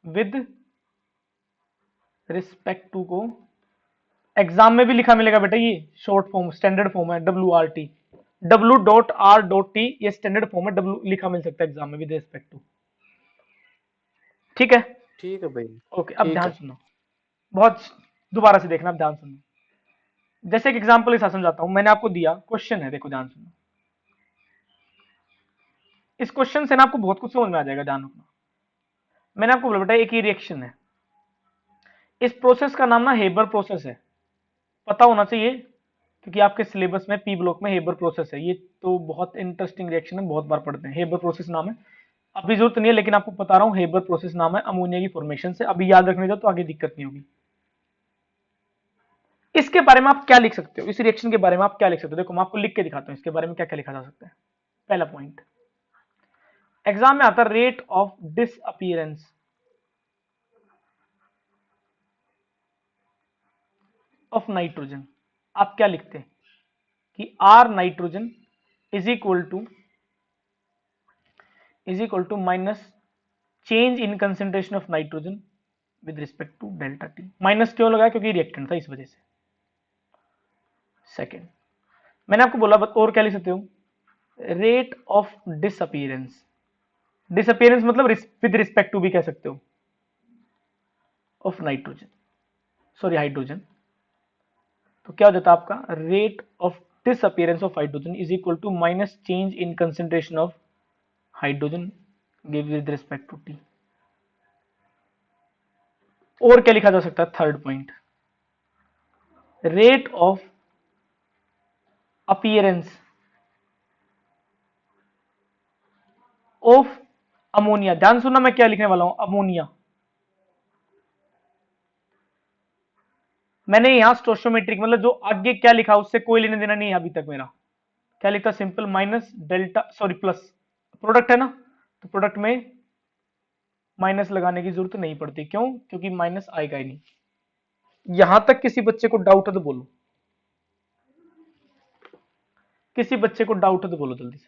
विद रिस्पेक्ट टू को एग्जाम में भी लिखा मिलेगा बेटा, ये शॉर्ट फॉर्म स्टैंडर्ड फॉर्म है WRT। W.R.T ये स्टैंडर्ड फॉर्म है, W लिखा मिल सकता है एग्जाम में विद रिस्पेक्ट टू। ठीक है, ठीक है भैया, ओके। अब ठीक ध्यान है। सुनो, बहुत दोबारा से देखना, अब ध्यान सुनो। जैसे एक एग्जाम्पल के साथ समझाता हूं, मैंने आपको दिया क्वेश्चन है, देखो ध्यान सुनो। इस क्वेश्चन से ना आपको बहुत कुछ समझ में आ जाएगा, ध्यान रखना। मैंने आपको बोला बेटा एक ही रिएक्शन है, इस प्रोसेस का नाम ना हेबर प्रोसेस है, पता होना चाहिए क्योंकि आपके सिलेबस में पी ब्लॉक में हेबर प्रोसेस है। ये तो बहुत इंटरेस्टिंग रिएक्शन है, बहुत बार पढ़ते हैं। हेबर प्रोसेस नाम है, अभी जरूरत नहीं है लेकिन आपको बता रहा हूँ, हेबर प्रोसेस नाम है अमोनिया की फॉर्मेशन से। अभी याद रखने दो तो आगे दिक्कत नहीं होगी। इसके बारे में आप क्या लिख सकते हो, इस रिएक्शन के बारे में आप क्या लिख सकते हो? देखो मैं आपको लिख के दिखाता हूं इसके बारे में क्या क्या लिखा जा सकता है। पहला पॉइंट एग्जाम में आता है, rate of disappearance of nitrogen. आप क्या लिखते हैं कि R nitrogen is equal to minus change in concentration of nitrogen with respect to delta T. Minus क्यों लगाया? क्योंकि रिएक्टेंट था इस वजह से। सेकेंड मैंने आपको बोला, और क्या लिख सकते हो? रेट ऑफ डिसअपीयरेंस, डिसअपीयरेंस मतलब विद रिस्पेक्ट टू भी कह सकते हो, ऑफ नाइट्रोजन, सॉरी हाइड्रोजन। तो क्या हो जाता है आपका, rate of disappearance of hydrogen is equal to minus change in concentration of hydrogen give with respect to T. और क्या लिखा जा सकता है? Third point, rate of appearance of ammonia. ध्यान सुनना मैं क्या लिखने वाला हूं, अमोनिया। मैंने यहां स्टोशियोमेट्रिक मतलब जो आगे क्या लिखा उससे कोई लेने देना नहीं है अभी तक मेरा। क्या लिखता? Simple minus delta, sorry plus, product है ना, तो प्रोडक्ट में माइनस लगाने की जरूरत नहीं पड़ती। क्यों? क्योंकि माइनस आएगा ही नहीं। यहां तक किसी बच्चे को डाउट है तो बोलो, किसी बच्चे को डाउट है तो बोलो जल्दी से,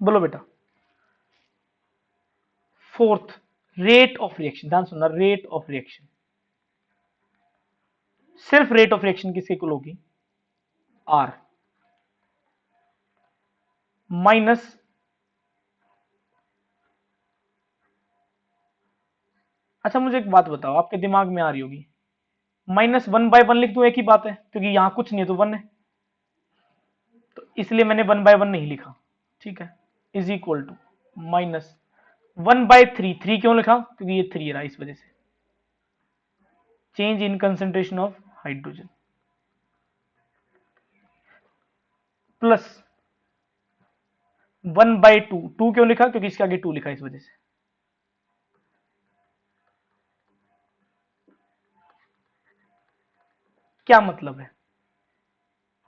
बोलो बेटा। Fourth, rate of reaction. ध्यान सुनना, रेट ऑफ रिएक्शन, सिर्फ रेट ऑफ रिएक्शन किसकी इक्वल होगी? आर माइनस अच्छा मुझे एक बात बताओ, आपके दिमाग में आ रही होगी, माइनस 1/1 लिख दूं, एक ही बात है क्योंकि यहां कुछ नहीं है तो 1 है, तो इसलिए मैंने 1/1 नहीं लिखा। ठीक है, इज इक्वल टू माइनस 1/3। 3 क्यों लिखा? क्योंकि ये 3 रहा इस वजह से। Change in concentration of hydrogen plus 1/2। 2 क्यों लिखा? क्योंकि इसके आगे 2 लिखा इस वजह से। क्या मतलब है?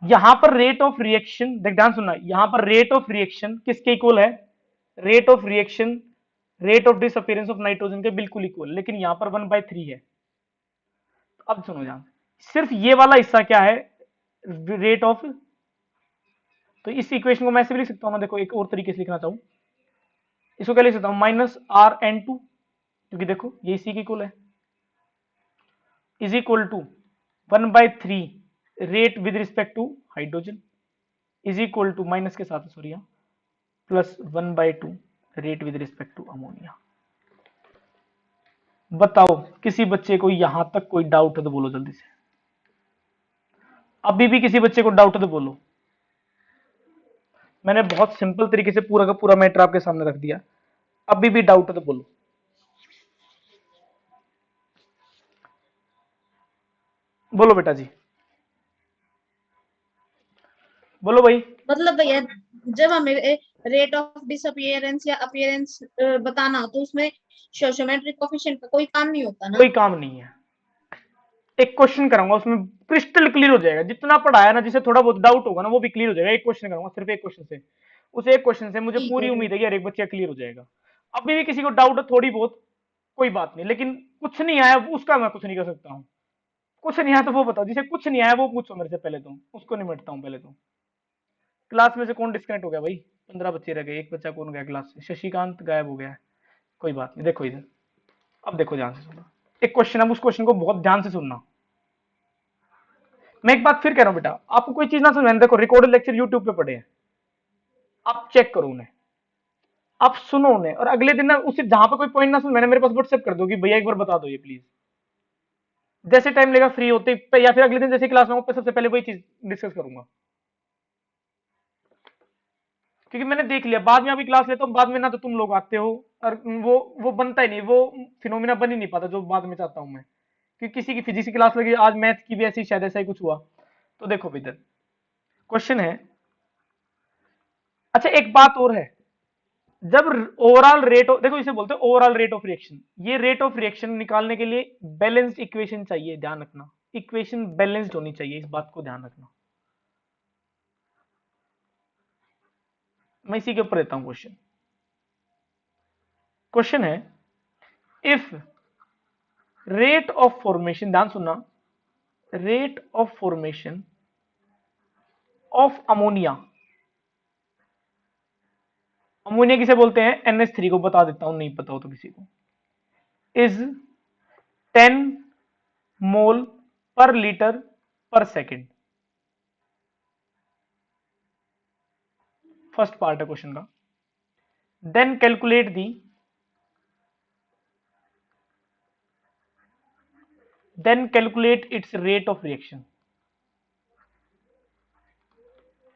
यहां पर रेट ऑफ रिएक्शन, देख ध्यान सुनना, यहां पर रेट ऑफ रिएक्शन किसके इक्वल है? Rate of reaction rate of disappearance of nitrogen के बिल्कुल इक्वल, लेकिन यहां पर 1/3 है। तो अब सुनो ध्यान, सिर्फ ये वाला हिस्सा क्या है? Rate of. तो इस इक्वेशन को मैं ऐसे भी लिख सकता हूं ना, देखो एक और तरीके से लिखना चाहूं, इसको क्या लिख सकता हूं? माइनस RN2, क्योंकि देखो ये इसी के इक्वल है, is equal to 1/3 rate with respect to hydrogen is equal to minus के साथ, sorry, plus 1/2 rate with respect to ammonia. बताओ किसी बच्चे को यहां तक कोई डाउट है तो बोलो जल्दी से। अभी भी किसी बच्चे को डाउट है तो बोलो। मैंने बहुत सिंपल तरीके से पूरा का पूरा मैटर आपके सामने रख दिया, अभी भी डाउट है तो बोलो। बोलो बेटा जी, बोलो भाई। मतलब भैया जब हमें रेट ऑफ डिसअपियरेंस या अपीयरेंस बताना हो तो उसमें सोशियोमेट्रिक कोफिशिएंट का कोई काम नहीं होता ना? कोई काम नहीं है, एक क्वेश्चन कराऊंगा, उसमें क्रिस्टल क्लियर हो जाएगा। जितना पढ़ाया ना, जिसे थोड़ा बहुत डाउट होगा ना, वो भी क्लियर हो जाएगा। एक क्वेश्चन कराऊंगा, सिर्फ एक क्वेश्चन से। उस एक क्वेश्चन से मुझे ठीक पूरी है उम्मीद भैया। है कि हर एक बच्चा क्लियर हो जाएगा। अभी भी किसी को डाउट है थोड़ी बहुत, कोई बात नहीं, लेकिन कुछ नहीं आया उसका मैं कुछ नहीं कर सकता हूँ। कुछ नहीं आया तो वो बताओ, जिसे कुछ नहीं आया वो पूछो मेरे से पहले, तो उसको निपटता हूँ पहले। तो क्लास में से कौन डिस्कनेक्ट हो गया भाई? 15 बच्चे रह गए, एक बच्चा कौन गया क्लास से? शशिकांत गायब हो गया है। कोई बात नहीं, देखो इधर। अब देखो ध्यान से सुनना एक क्वेश्चन, अब उस क्वेश्चन को बहुत ध्यान से सुनना। मैं एक बात फिर कह रहा हूं बेटा, आपको कोई चीज ना समझ में, देखो रिकॉर्डेड लेक्चर यूट्यूब पे पड़े हैं, आप चेक करो उन्हें, आप सुनो उन्हें, और अगले दिन ना उसे जहां पे कोई पॉइंट ना समझ में, मेरे पास व्हाट्सएप कर दो कि भैया एक बार बता दो ये प्लीज। जैसे टाइम लेगा फ्री होते ही या फिर अगले दिन जैसे क्लास में सबसे पहले वही चीज डिस्कस करूंगा, क्योंकि मैंने देख लिया बाद में अभी क्लास लेता हूँ, बाद में ना तो तुम लोग आते हो, और वो बनता ही नहीं, वो फिनोमिना बन ही नहीं पाता जो बाद में चाहता हूं मैं। कि किसी की फिजिक्स की क्लास लगी, आज मैथ की भी ऐसी शायद ऐसा ही कुछ हुआ। तो देखो इधर क्वेश्चन है। अच्छा एक बात और है, जब ओवरऑल रेट ऑफ, देखो इसे बोलते हैं ओवरऑल रेट ऑफ रिएक्शन, ये रेट ऑफ रिएक्शन निकालने के लिए बैलेंस्ड इक्वेशन चाहिए, ध्यान रखना। इक्वेशन बैलेंस्ड होनी चाहिए, इस बात को ध्यान रखना। मैं इसी के ऊपर देता हूं क्वेश्चन। क्वेश्चन है, इफ रेट ऑफ फॉर्मेशन, ध्यान सुनना, rate of formation of ammonia, ammonia किसे बोलते हैं? NH3 को, बता देता हूं नहीं पता हो तो किसी को, is 10 mole per litre per second. First part है क्वेश्चन का। Then calculate the, then calculate its rate of reaction,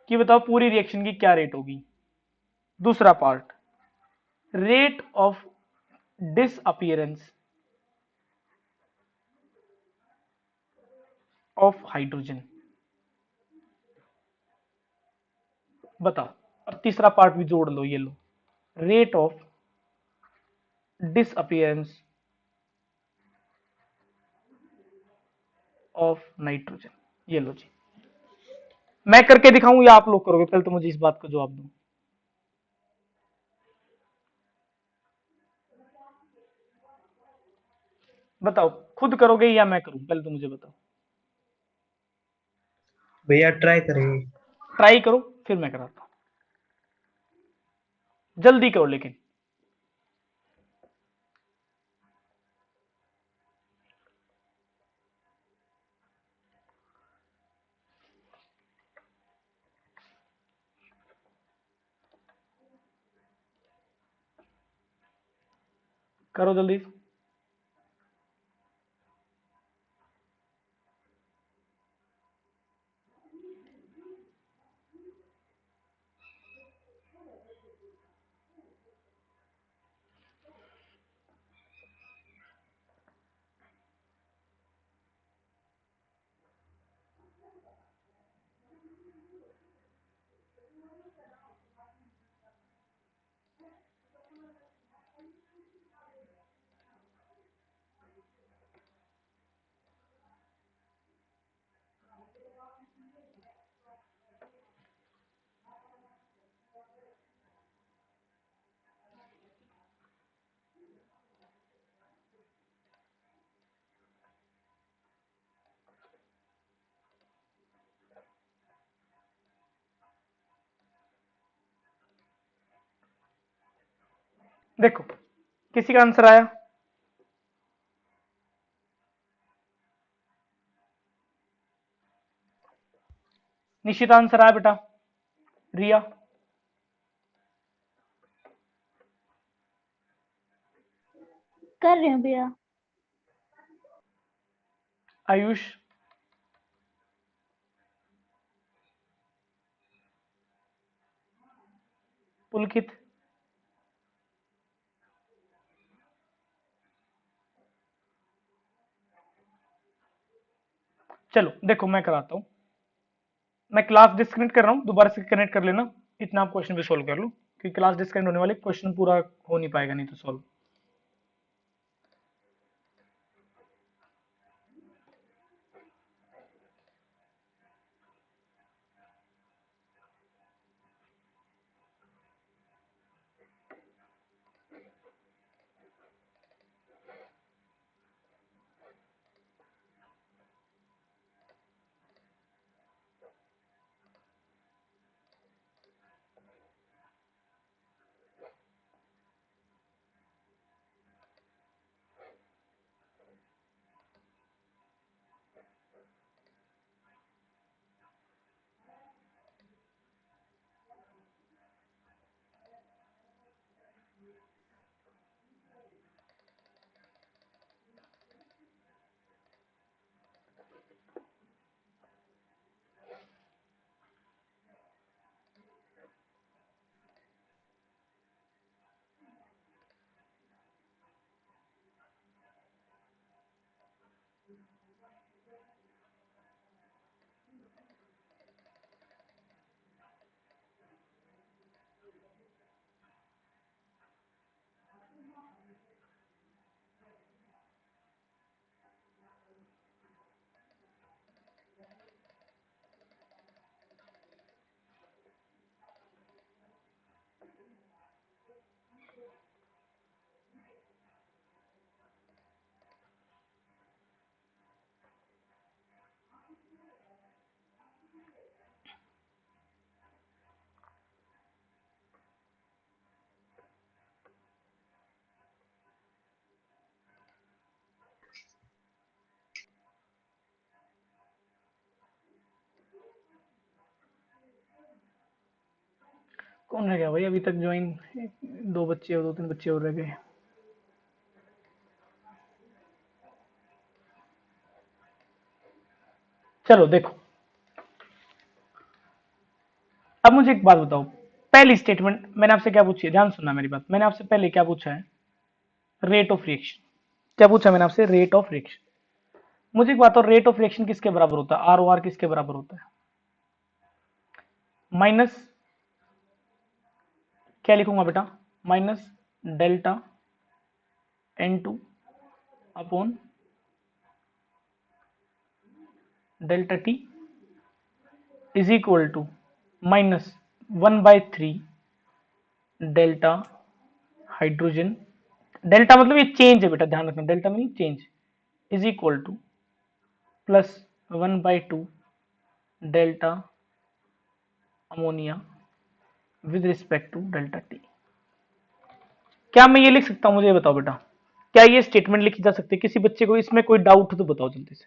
कि बताओ पूरी रिएक्शन की क्या रेट होगी। दूसरा part, rate of disappearance of hydrogen, बताओ। और तीसरा पार्ट भी जोड़ लो, ये लो, rate of disappearance of nitrogen. ये लो जी, मैं करके दिखाऊं या आप लोग करोगे? पहले तो मुझे इस बात का जवाब दो। बताओ खुद करोगे या मैं करूं? पहले तो मुझे बताओ। भैया ट्राई करेंगे। ट्राई करो, फिर मैं कराता हूं, जल्दी करो लेकिन। करो जल्दी। देखो किसी का आंसर आया? निश्चित आंसर आया बेटा? रिया, कर रहे हैं भैया। आयुष, पुलकित, चलो देखो मैं कराता हूं। मैं क्लास डिस्कनेक्ट कर रहा हूं, दोबारा से कनेक्ट कर लेना, इतना आप क्वेश्चन भी सोल्व कर लो, क्योंकि क्लास डिस्कनेक्ट होने वाले, क्वेश्चन पूरा हो नहीं पाएगा नहीं तो सॉल्व। कौन रह गया भाई अभी तक ज्वाइन? दो बच्चे और 2-3 बच्चे और रह गए। चलो देखो, अब मुझे एक बात बताओ, पहली स्टेटमेंट मैंने आपसे क्या पूछी है, ध्यान सुनना मेरी बात। मैंने आपसे पहले क्या पूछा है? Rate of reaction. क्या पूछा मैंने आपसे? Rate of reaction. मुझे एक बात और, रेट ऑफ रिएक्शन किसके बराबर होता है? आर ओ आर किसके बराबर होता है? माइनस, क्या लिखूंगा बेटा? Minus delta N2 upon delta T is equal to minus 1/3 delta hydrogen, delta मतलब ये चेंज है बेटा, ध्यान रखना, delta mean change, is equal to plus 1/2 delta ammonia with respect to delta T. क्या मैं ये लिख सकता हूं? मुझे ये बताओ बेटा, क्या ये स्टेटमेंट लिखी जा सकती है? किसी बच्चे को इसमें कोई डाउट हो तो बताओ जल्दी से।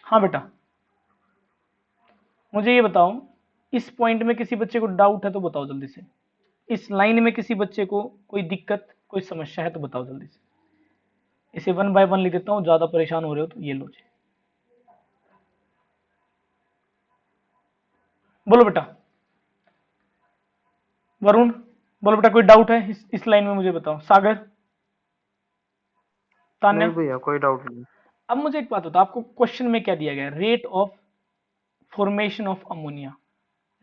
हाँ बेटा, मुझे ये बताओ, इस पॉइंट में किसी बच्चे को डाउट है तो बताओ जल्दी से। इस लाइन में किसी बच्चे को कोई दिक्कत, कोई समस्या है तो बताओ जल्दी से। इसे 1 बाय 1 लिख देता हूं, ज्यादा परेशान हो रहे हो तो ये लो जी। बोलो बेटा, वरुण बोलो बेटा, कोई डाउट है इस लाइन में? मुझे बताओ। सागर, तान्या। नहीं भैया कोई डाउट नहीं। अब मुझे एक बात बताओ, आपको क्वेश्चन में क्या दिया गया है? Rate of formation of ammonia.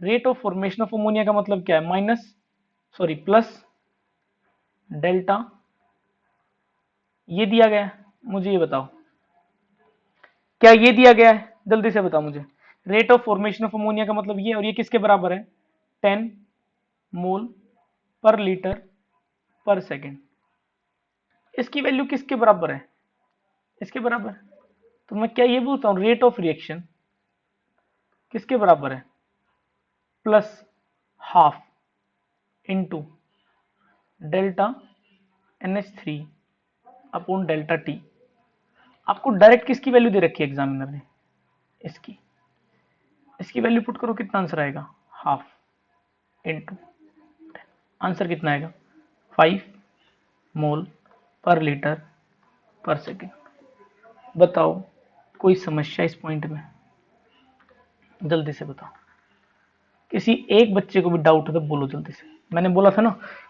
Rate of formation of ammonia का मतलब क्या है? माइनस, सॉरी प्लस डेल्टा, ये दिया गया है। मुझे ये बताओ, क्या ये दिया गया है? जल्दी से बताओ मुझे। Rate of formation of ammonia का मतलब ये, और ये किसके बराबर है? 10 मोल पर लीटर पर सेकेंड। इसकी वैल्यू किसके बराबर है? इसके बराबर। तो मैं क्या ये बोलता हूं, रेट ऑफ रिएक्शन किसके बराबर है? Plus half into delta NH3 upon delta T. आपको डायरेक्ट किसकी वैल्यू दे रखी है एग्जामिनर ने? इसकी। इसकी वैल्यू पुट करो, कितना आंसर आएगा? हाफ इंटू, आंसर कितना आएगा? 5 मोल पर लीटर पर सेकेंड। बताओ, कोई समस्या इस पॉइंट में? जल्दी से बताओ। किसी एक बच्चे को भी डाउट है तो बोलो जल्दी से। मैंने बोला था ना,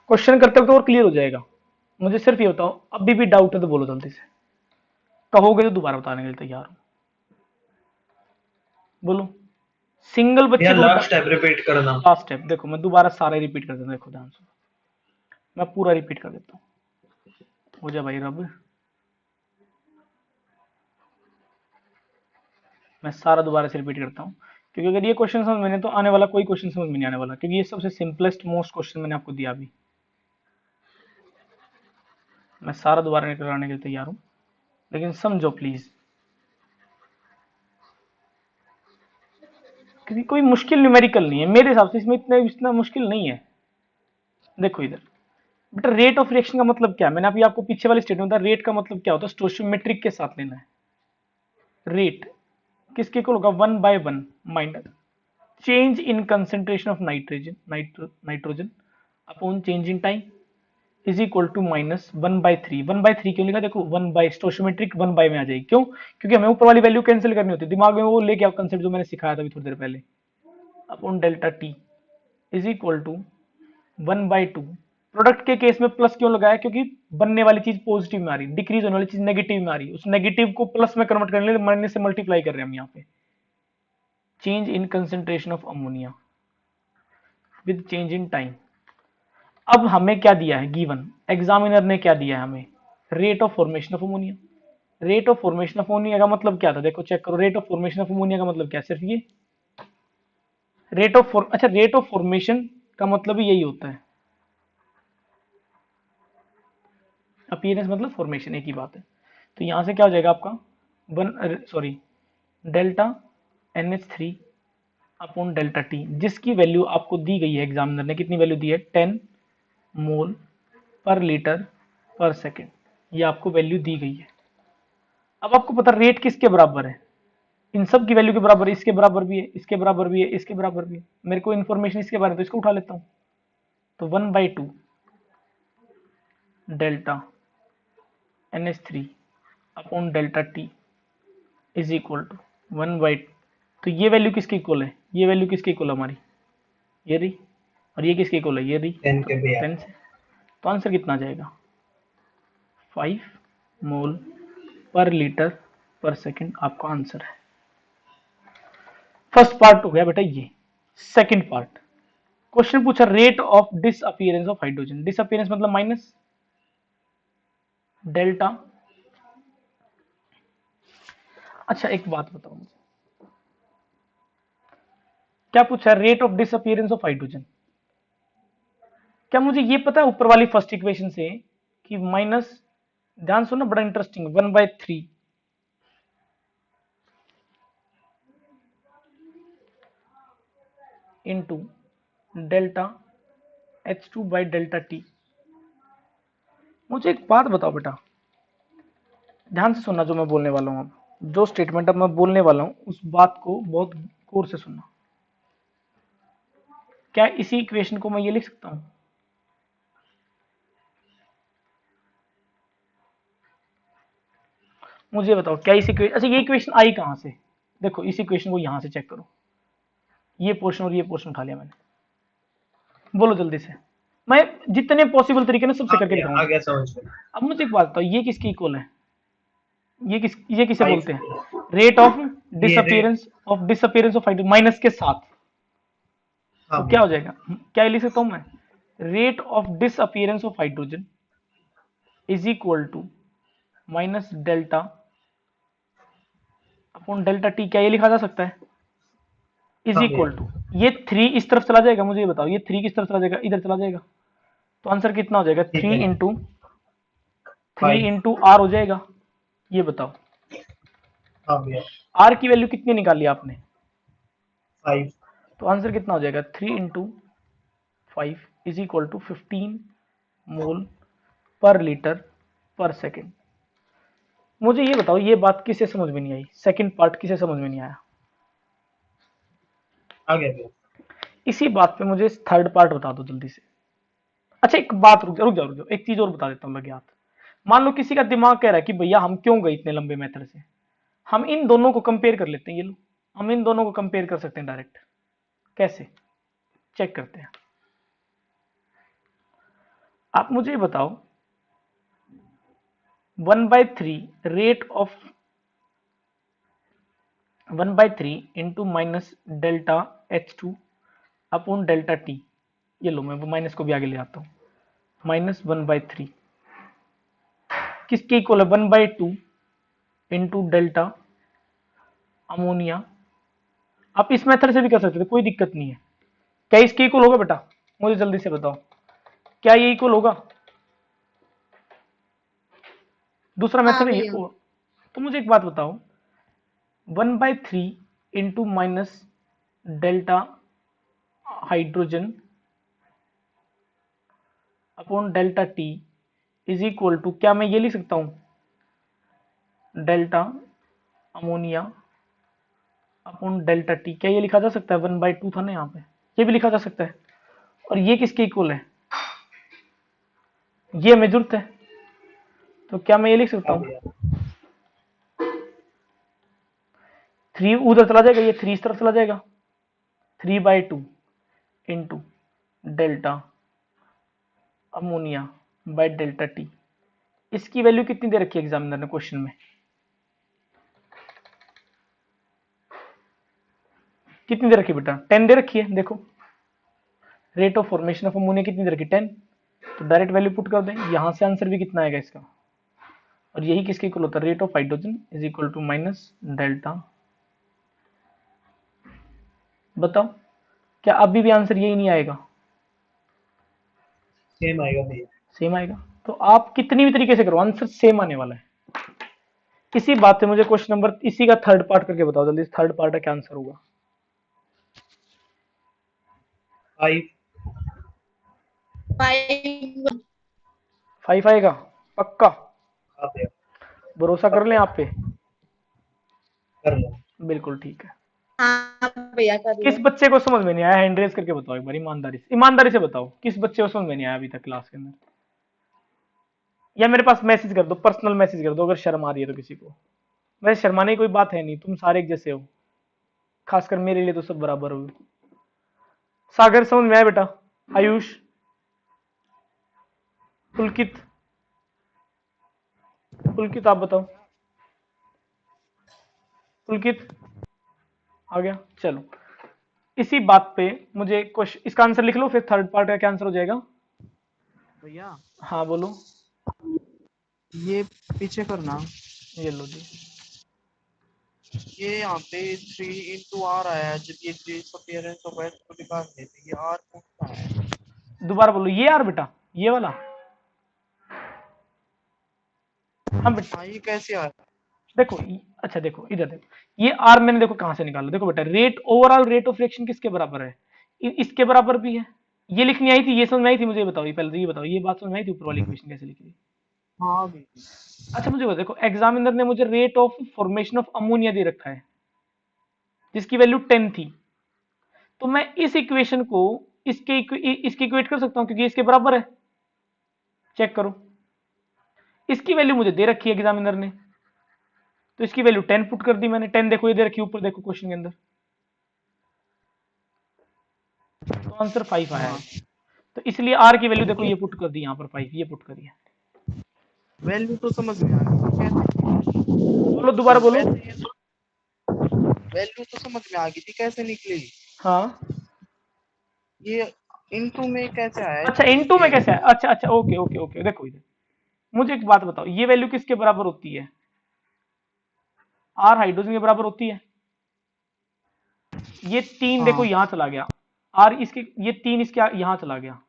क्वेश्चन करते वक्त और क्लियर हो जाएगा। मुझे सिर्फ ये बताओ, अभी भी डाउट है तो बोलो जल्दी से। कहोगे तो दोबारा बताने के लिए तैयार हूं। बोलो, सिंगल बच्चे यार को लास्ट स्टेप रिपीट करना। लास्ट स्टेप देखो, मैं दोबारा सारा रिपीट कर देता हूं। देखो ध्यान से, मैं पूरा रिपीट कर देता हूं। हो जा भाई रब, मैं सारा दोबारा से रिपीट करता हूं, क्योंकि अगर ये क्वेश्चन समझ में नहीं तो आने वाला कोई क्वेश्चन समझ में नहीं आने वाला, क्योंकि ये सबसे सिंपलेस्ट मोस्ट क्वेश्चन मैंने आपको दिया अभी। मैं सारा दोबारा कराने के लिए तैयार हूं, लेकिन समझो प्लीज, क्योंकि कोई मुश्किल न्यूमेरिकल नहीं है मेरे हिसाब से, इसमें इतना मुश्किल नहीं है। देखो इधर बेटा, रेट ऑफ रिएक्शन का मतलब क्या है? मैंने अभी आपको पीछे वाली स्टेटमेंट बताया, रेट का मतलब क्या होता है? स्टोइचियोमेट्रिक के साथ लेना है। रेट किसके इक्वल होगा? 1/1 minus change in concentration of nitrogen upon change in time is equal to minus 1/3। 1/3 क्यों लिखा? देखो 1 बाय स्टोइचियोमेट्रिक 1 बाय में आ जाएगी। क्यों? क्योंकि हमें ऊपर वाली वैल्यू कैंसिल करनी होती है। दिमाग में वो लेके आओ कंसेप्ट जो मैंने सिखाया था अभी थोड़ी देर पहले। Upon delta T is equal to 1/2। Product के केस में प्लस क्यों लगाया? क्योंकि बनने वाली चीज पॉजिटिव में आ रही, डिक्रीज होने वाली चीज नेगेटिव में आ रही, उस नेगेटिव को प्लस में कन्वर्ट करने के लिए माइनस से मल्टीप्लाई कर रहे हैं हम यहाँ पे। Change in concentration of ammonia with change in time. अब हमें क्या दिया है? गिवन एग्जामिनर ने क्या दिया है हमें? Rate of formation of ammonia. Rate of formation of ammonia का मतलब क्या था? देखो चेक करो, rate of formation of ammonia का मतलब क्या है? सिर्फ ये रेट ऑफ अच्छा, रेट ऑफ फॉर्मेशन का मतलब ही यही होता है। अपीयरेंस मतलब फॉर्मेशन, एक ही बात है। तो यहां से क्या हो जाएगा आपका? Delta NH3 upon delta T, जिसकी वैल्यू आपको दी गई है एग्जामिनर ने। कितनी वैल्यू दी है? 10 मोल पर लीटर पर सेकेंड। ये आपको वैल्यू दी गई है। अब आपको पता रेट किसके बराबर है? इन सब की वैल्यू के बराबर, इसके बराबर भी है, इसके बराबर भी है, इसके बराबर भी है। मेरे को इन्फॉर्मेशन इसके बारे में, तो इसको उठा लेता हूँ। तो 1/2 delta NH3 upon delta T is equal to 1/, तो ये वैल्यू किसके इक्वल है, ये वैल्यू किसके इक्वल है हमारी, ये रही, और ये किसके इक्वल है, ये रही 10 के भैया 10 से। तो आंसर कितना आ जाएगा, 5 मोल पर लीटर पर सेकंड आपका आंसर है। फर्स्ट पार्ट हो गया बेटा ये। सेकंड पार्ट, क्वेश्चन पूछा rate of disappearance of hydrogen. Disappearance मतलब माइनस डेल्टा। अच्छा एक बात बताओ मुझे, क्या पूछा, rate of disappearance of hydrogen. क्या मुझे ये पता है ऊपर वाली फर्स्ट इक्वेशन से कि माइनस, ध्यान सुनो बड़ा interesting, 1/3 into delta H2 by delta T। मुझे एक बात बताओ बेटा, ध्यान से सुनना जो मैं बोलने वाला हूं, अब जो स्टेटमेंट अब मैं बोलने वाला हूं उस बात को बहुत गौर से सुनना। क्या इसी इक्वेशन को मैं ये लिख सकता हूं, मुझे बताओ क्या इस इक्वेशन, अच्छा ये इक्वेशन आई कहां से, देखो इस इक्वेशन को यहां से चेक करो, ये पोर्शन और ये पोर्शन उठा लिया मैंने, बोलो जल्दी से, मैं जितने पॉसिबल तरीके ना सबसे करके आ दिखाऊंगा। गया समझ में। अब मुझे एक बात बताओ, ये किसकी इक्वल है, ये किसे 5 बोलते हैं, रेट ऑफ ये rate, disappearance of hydrogen minus के साथ। हाँ तो क्या हो भैया जाएगा, क्या लिख सकता हूं मैं, rate of disappearance of hydrogen is equal to minus delta upon delta T. क्या ये लिखा जा सकता है, इज हाँ इक्वल भैया टू, ये 3 इस तरफ चला जाएगा, मुझे ये बताओ ये 3 किस तरफ चला जाएगा, इधर चला जाएगा। तो आंसर कितना हो जाएगा, ठीक 3 है इंटू 5 R हो जाएगा। ये बताओ हाँ भैया R की वैल्यू कितनी निकाली आपने, 5 तो आंसर कितना हो जाएगा, 3 into 5 is equal to 15 mole per litre per second. मुझे ये बताओ ये बात किसे समझ में नहीं आई, सेकंड पार्ट किसे समझ में नहीं आया, आ गया भैया। इसी बात पे मुझे थर्ड पार्ट बता दो जल्दी से। अच्छा एक बात, रुक जाओ, एक चीज और बता देता हूँ लगे हाथ। मान लो किसी का दिमाग कह रहा है कि भैया हम क्यों गए इतने लंबे मेथड से, हम इन दोनों को कंपेयर कर लेते हैं, ये लो हम इन दोनों को कंपेयर कर सकते हैं डायरेक्ट। कैसे, चेक करते हैं। आप मुझे ये बताओ 1/3 rate of 1/3 into minus delta H2 upon delta T, ये लो मैं वो माइनस को भी आगे ले आता हूँ, माइनस 1/3 किसके इक्वल है, 1/2 इंटू डेल्टा अमोनिया। आप इस मेथड से भी कर सकते थे, कोई दिक्कत नहीं है। क्या इसके इक्वल होगा बेटा, मुझे जल्दी से बताओ, क्या ये इक्वल होगा, दूसरा हाँ मेथड है ये भैया। तो मुझे एक बात बताओ, 1/3 into minus delta hydrogen upon delta T is equal to, क्या मैं ये लिख सकता हूं delta ammonia upon delta T। क्या ये लिखा जा सकता है, 1/2 था ना यहाँ पे, ये भी लिखा जा सकता है। और ये किसके इक्वल है, ये हमें जरूरत है, तो क्या मैं ये लिख सकता हाँ हूँ, भैया 3 उधर चला जाएगा, ये 3 इस तरफ चला जाएगा, 3/2 into delta ammonia by delta T। इसकी वैल्यू कितनी दे रखी है एग्जामिनर ने क्वेश्चन में, कितनी दे रखी है बेटा, 10 दे रखी है। देखो rate of formation of ammonia कितनी दे रखी है, 10। तो डायरेक्ट वैल्यू पुट कर दें, यहां से आंसर भी कितना आएगा इसका, और यही किसके इक्वल होता है, rate of hydrogen is equal to minus delta. बताओ क्या अभी भी आंसर यही नहीं आएगा, सेम आएगा भैया। सेम आएगा। तो आप कितनी भी तरीके से करो आंसर सेम आने वाला है। इसी बात से मुझे क्वेश्चन नंबर इसी का थर्ड पार्ट करके बताओ जल्दी, थर्ड पार्ट का क्या आंसर होगा, 5 5 5 आएगा पक्का, हाँ भैया भरोसा कर लें आप पे, कर लो। बिल्कुल ठीक है। हाँ भैया कर रही किस हूँ। बच्चे को समझ में नहीं आया, हैंड रेज करके बताओ एक बार, ईमानदारी से बताओ, किस बच्चे को समझ में नहीं आया अभी तक क्लास के अंदर? या मेरे पास मैसेज कर दो, पर्सनल मैसेज कर दो अगर शर्म आ रही है तो किसी को। वैसे शर्माने की कोई बात है नहीं, तुम सारे एक जैसे हो, खासकर मेरे लिए तो सब बराबर हो। सागर समझ में आया बेटा? आयुष, पुलकित, पुलकित आप बताओ। पुलकित आ गया, चलो। इसी बात पे मुझे क्वेश्चन, इसका आंसर लिख लो, फिर थर्ड पार्ट का क्या आंसर हो जाएगा? भैया हाँ बोलो। ये पीछे करना, ये लो जी। ये यहाँ पे 3 into r आया है, जब ये डिसअपीयरेंस ऑफ x को निकालने पे ये r कौन सा है? दोबारा बोलो, ये यार बेटा, ये वाला। हाँ बेटा हाँ ये कैसे आया? देखो, अच्छा देखो इधर देखो, ये आर मैंने देखो कहां से निकाला, देखो बेटा, rate, overall rate of reaction किसके बराबर है? इसके बराबर भी है। ये लिखनी आई थी, ये समझ में आई थी मुझे, ये बताओ, ये पहले तो ये बताओ, ये बात समझ में आई थी ऊपर वाली इक्वेशन कैसे लिखी थी? हाँ भैया। अच्छा मुझे बताओ, देखो एग्जामिनर ने मुझे rate of formation of ammonia दे रखा है जिसकी वैल्यू 10 थी, तो मैं इस इक्वेशन को इसके इक्वेट कर सकता हूं क्योंकि इसके बराबर है। चेक करो, इसकी वैल्यू मुझे दे रखी है एग्जामिनर ने, तो इसकी वैल्यू 10 पुट कर दी मैंने। 10 देखो ये दे रखी है ऊपर, देखो क्वेश्चन के अंदर, तो आंसर 5 आया है। तो इसलिए आर की वैल्यू देखो ये पुट कर दी यहाँ पर 5, ये पुट करी है। वैल्यू तो समझ में आ गई, कैसे? बोलो दोबारा बोलो। वैल्यू तो समझ में आ गई थी, कैसे निकली? हाँ ये इनटू में कैसे आया? अच्छा, इनटू में कैसे है? अच्छा अच्छा, ओके ओके ओके, देखो इधर मुझे एक बात बताओ, ये वैल्यू किसके बराबर होती है? आर हाइड्रोजन के बराबर होती है। ये 3 देखो हाँ यहां चला गया, आर इसके, ये 3 इसके यहां चला गया।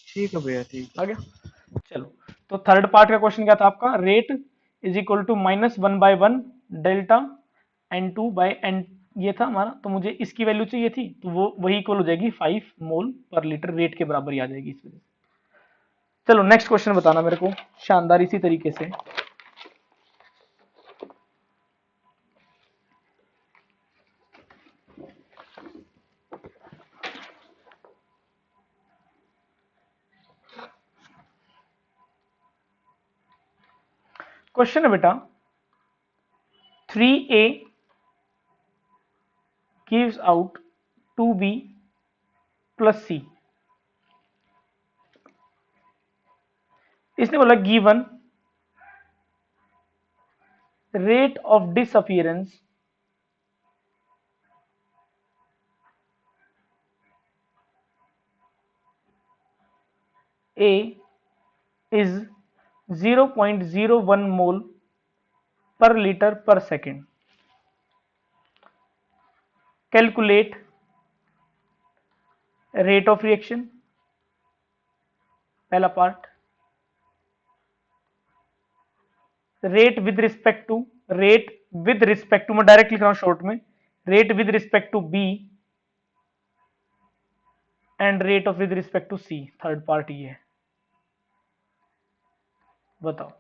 ठीक है भैया, ठीक आ गया, चलो। तो थर्ड पार्ट का क्वेश्चन क्या था आपका? Rate is equal to -1/1 delta N2/N, ये था हमारा। तो मुझे इसकी वैल्यू चाहिए थी, तो वो वही इक्वल हो जाएगी 5 मोल पर लीटर, रेट के बराबर ही आ जाएगी इस वजह से। चलो नेक्स्ट क्वेश्चन बताना मेरे को, शानदार इसी तरीके से। क्वेश्चन है बेटा, 3A gives out 2B plus C। इसने बोला given rate of disappearance A is 0.01 mole per litre per second. Calculate rate of reaction, पहला part. Rate with respect to, मैं डायरेक्ट लिख रहा हूं शॉर्ट में, rate with respect to B and rate of with respect to C, third part ये है। बताओ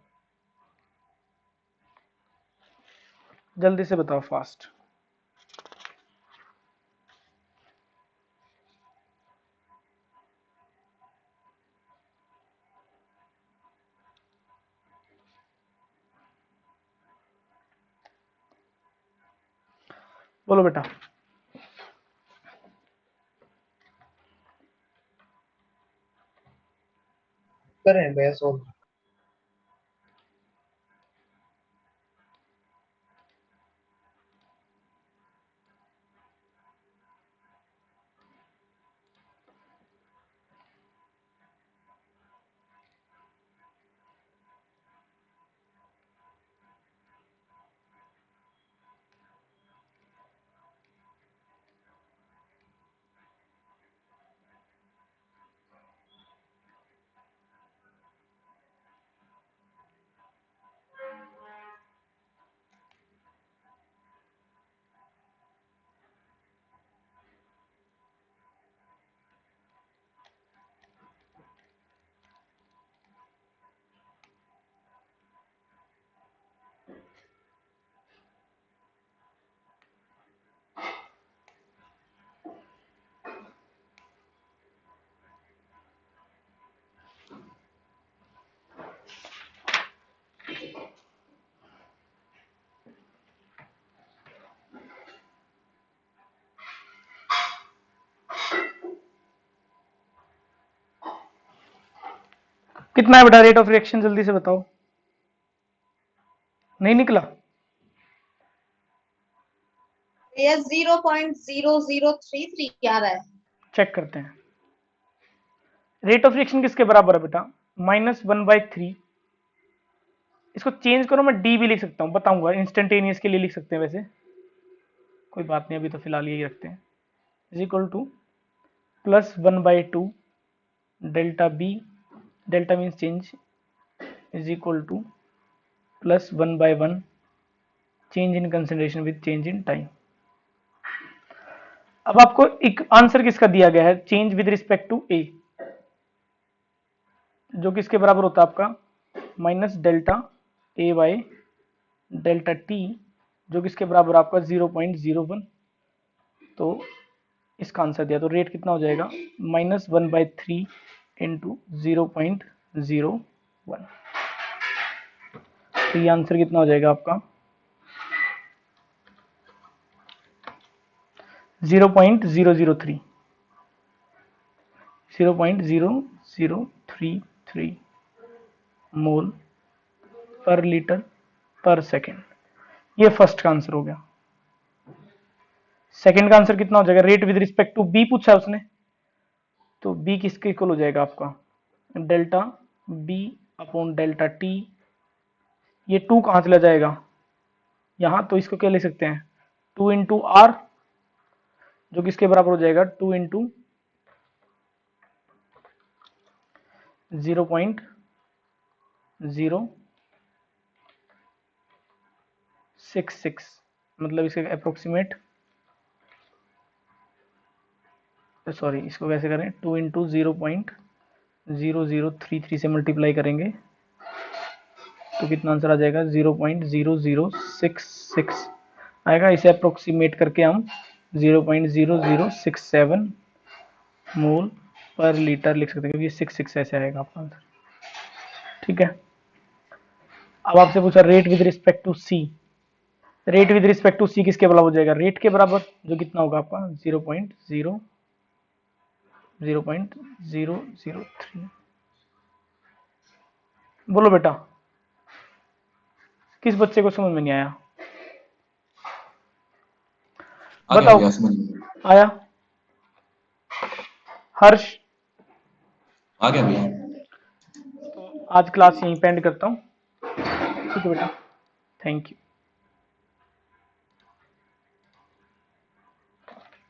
जल्दी से बताओ, फास्ट। बोलो बेटा। करें भैया सॉल्व। कितना है बेटा रेट ऑफ रिएक्शन, जल्दी से बताओ। नहीं निकला? भैया 0.0033 आ रहा है। चेक करते हैं। रेट ऑफ रिएक्शन किसके बराबर है बेटा? -1/3। इसको चेंज करो, मैं डी भी लिख सकता हूं, बताऊंगा इंस्टेंटेनियस के लिए लिख सकते हैं वैसे, कोई बात नहीं, अभी तो फिलहाल यही रखते हैं। Is equal to +1/2 delta B, delta means change, is equal to +1/1 change in concentration with change in time. अब आपको एक आंसर किसका दिया गया है, change with respect to A, जो किसके बराबर होता है आपका minus delta A by delta T, जो किसके बराबर आपका 0.01। तो इसका आंसर दिया, तो रेट कितना हो जाएगा -1/3 इंटू 0.01। तो ये आंसर कितना हो जाएगा आपका 0.003 0.0033 मोल पर लीटर पर सेकेंड। ये फर्स्ट का आंसर हो गया। सेकेंड का आंसर कितना हो जाएगा, rate with respect to B पूछा है उसने, तो बी किसके इक्वल हो जाएगा आपका delta B upon delta T. ये 2 कहां चला जाएगा यहां, तो इसको क्या ले सकते हैं 2 इंटू आर, जो किसके बराबर हो जाएगा 2 इंटू 0.066, मतलब इसके अप्रोक्सीमेट, सॉरी इसको कैसे करें 2 इंटू 0.0033 से मल्टीप्लाई करेंगे तो कितना आंसर आ जाएगा 0.0066 आएगा। इसे अप्रोक्सीमेट करके हम 0.0067 मोल पर लीटर लिख सकते हैं, क्योंकि 66 ऐसे आएगा आपका आंसर। ठीक है, अब आपसे पूछा rate with respect to C, rate with respect to C किसके बराबर हो जाएगा, रेट के बराबर, जो कितना होगा आपका 0.003। बोलो बेटा, किस बच्चे को समझ में नहीं आया? बताओ। आया? हर्ष? आ गया भैया। तो आज क्लास यहीं पे एंड करता हूँ। ठीक है बेटा, थैंक यू।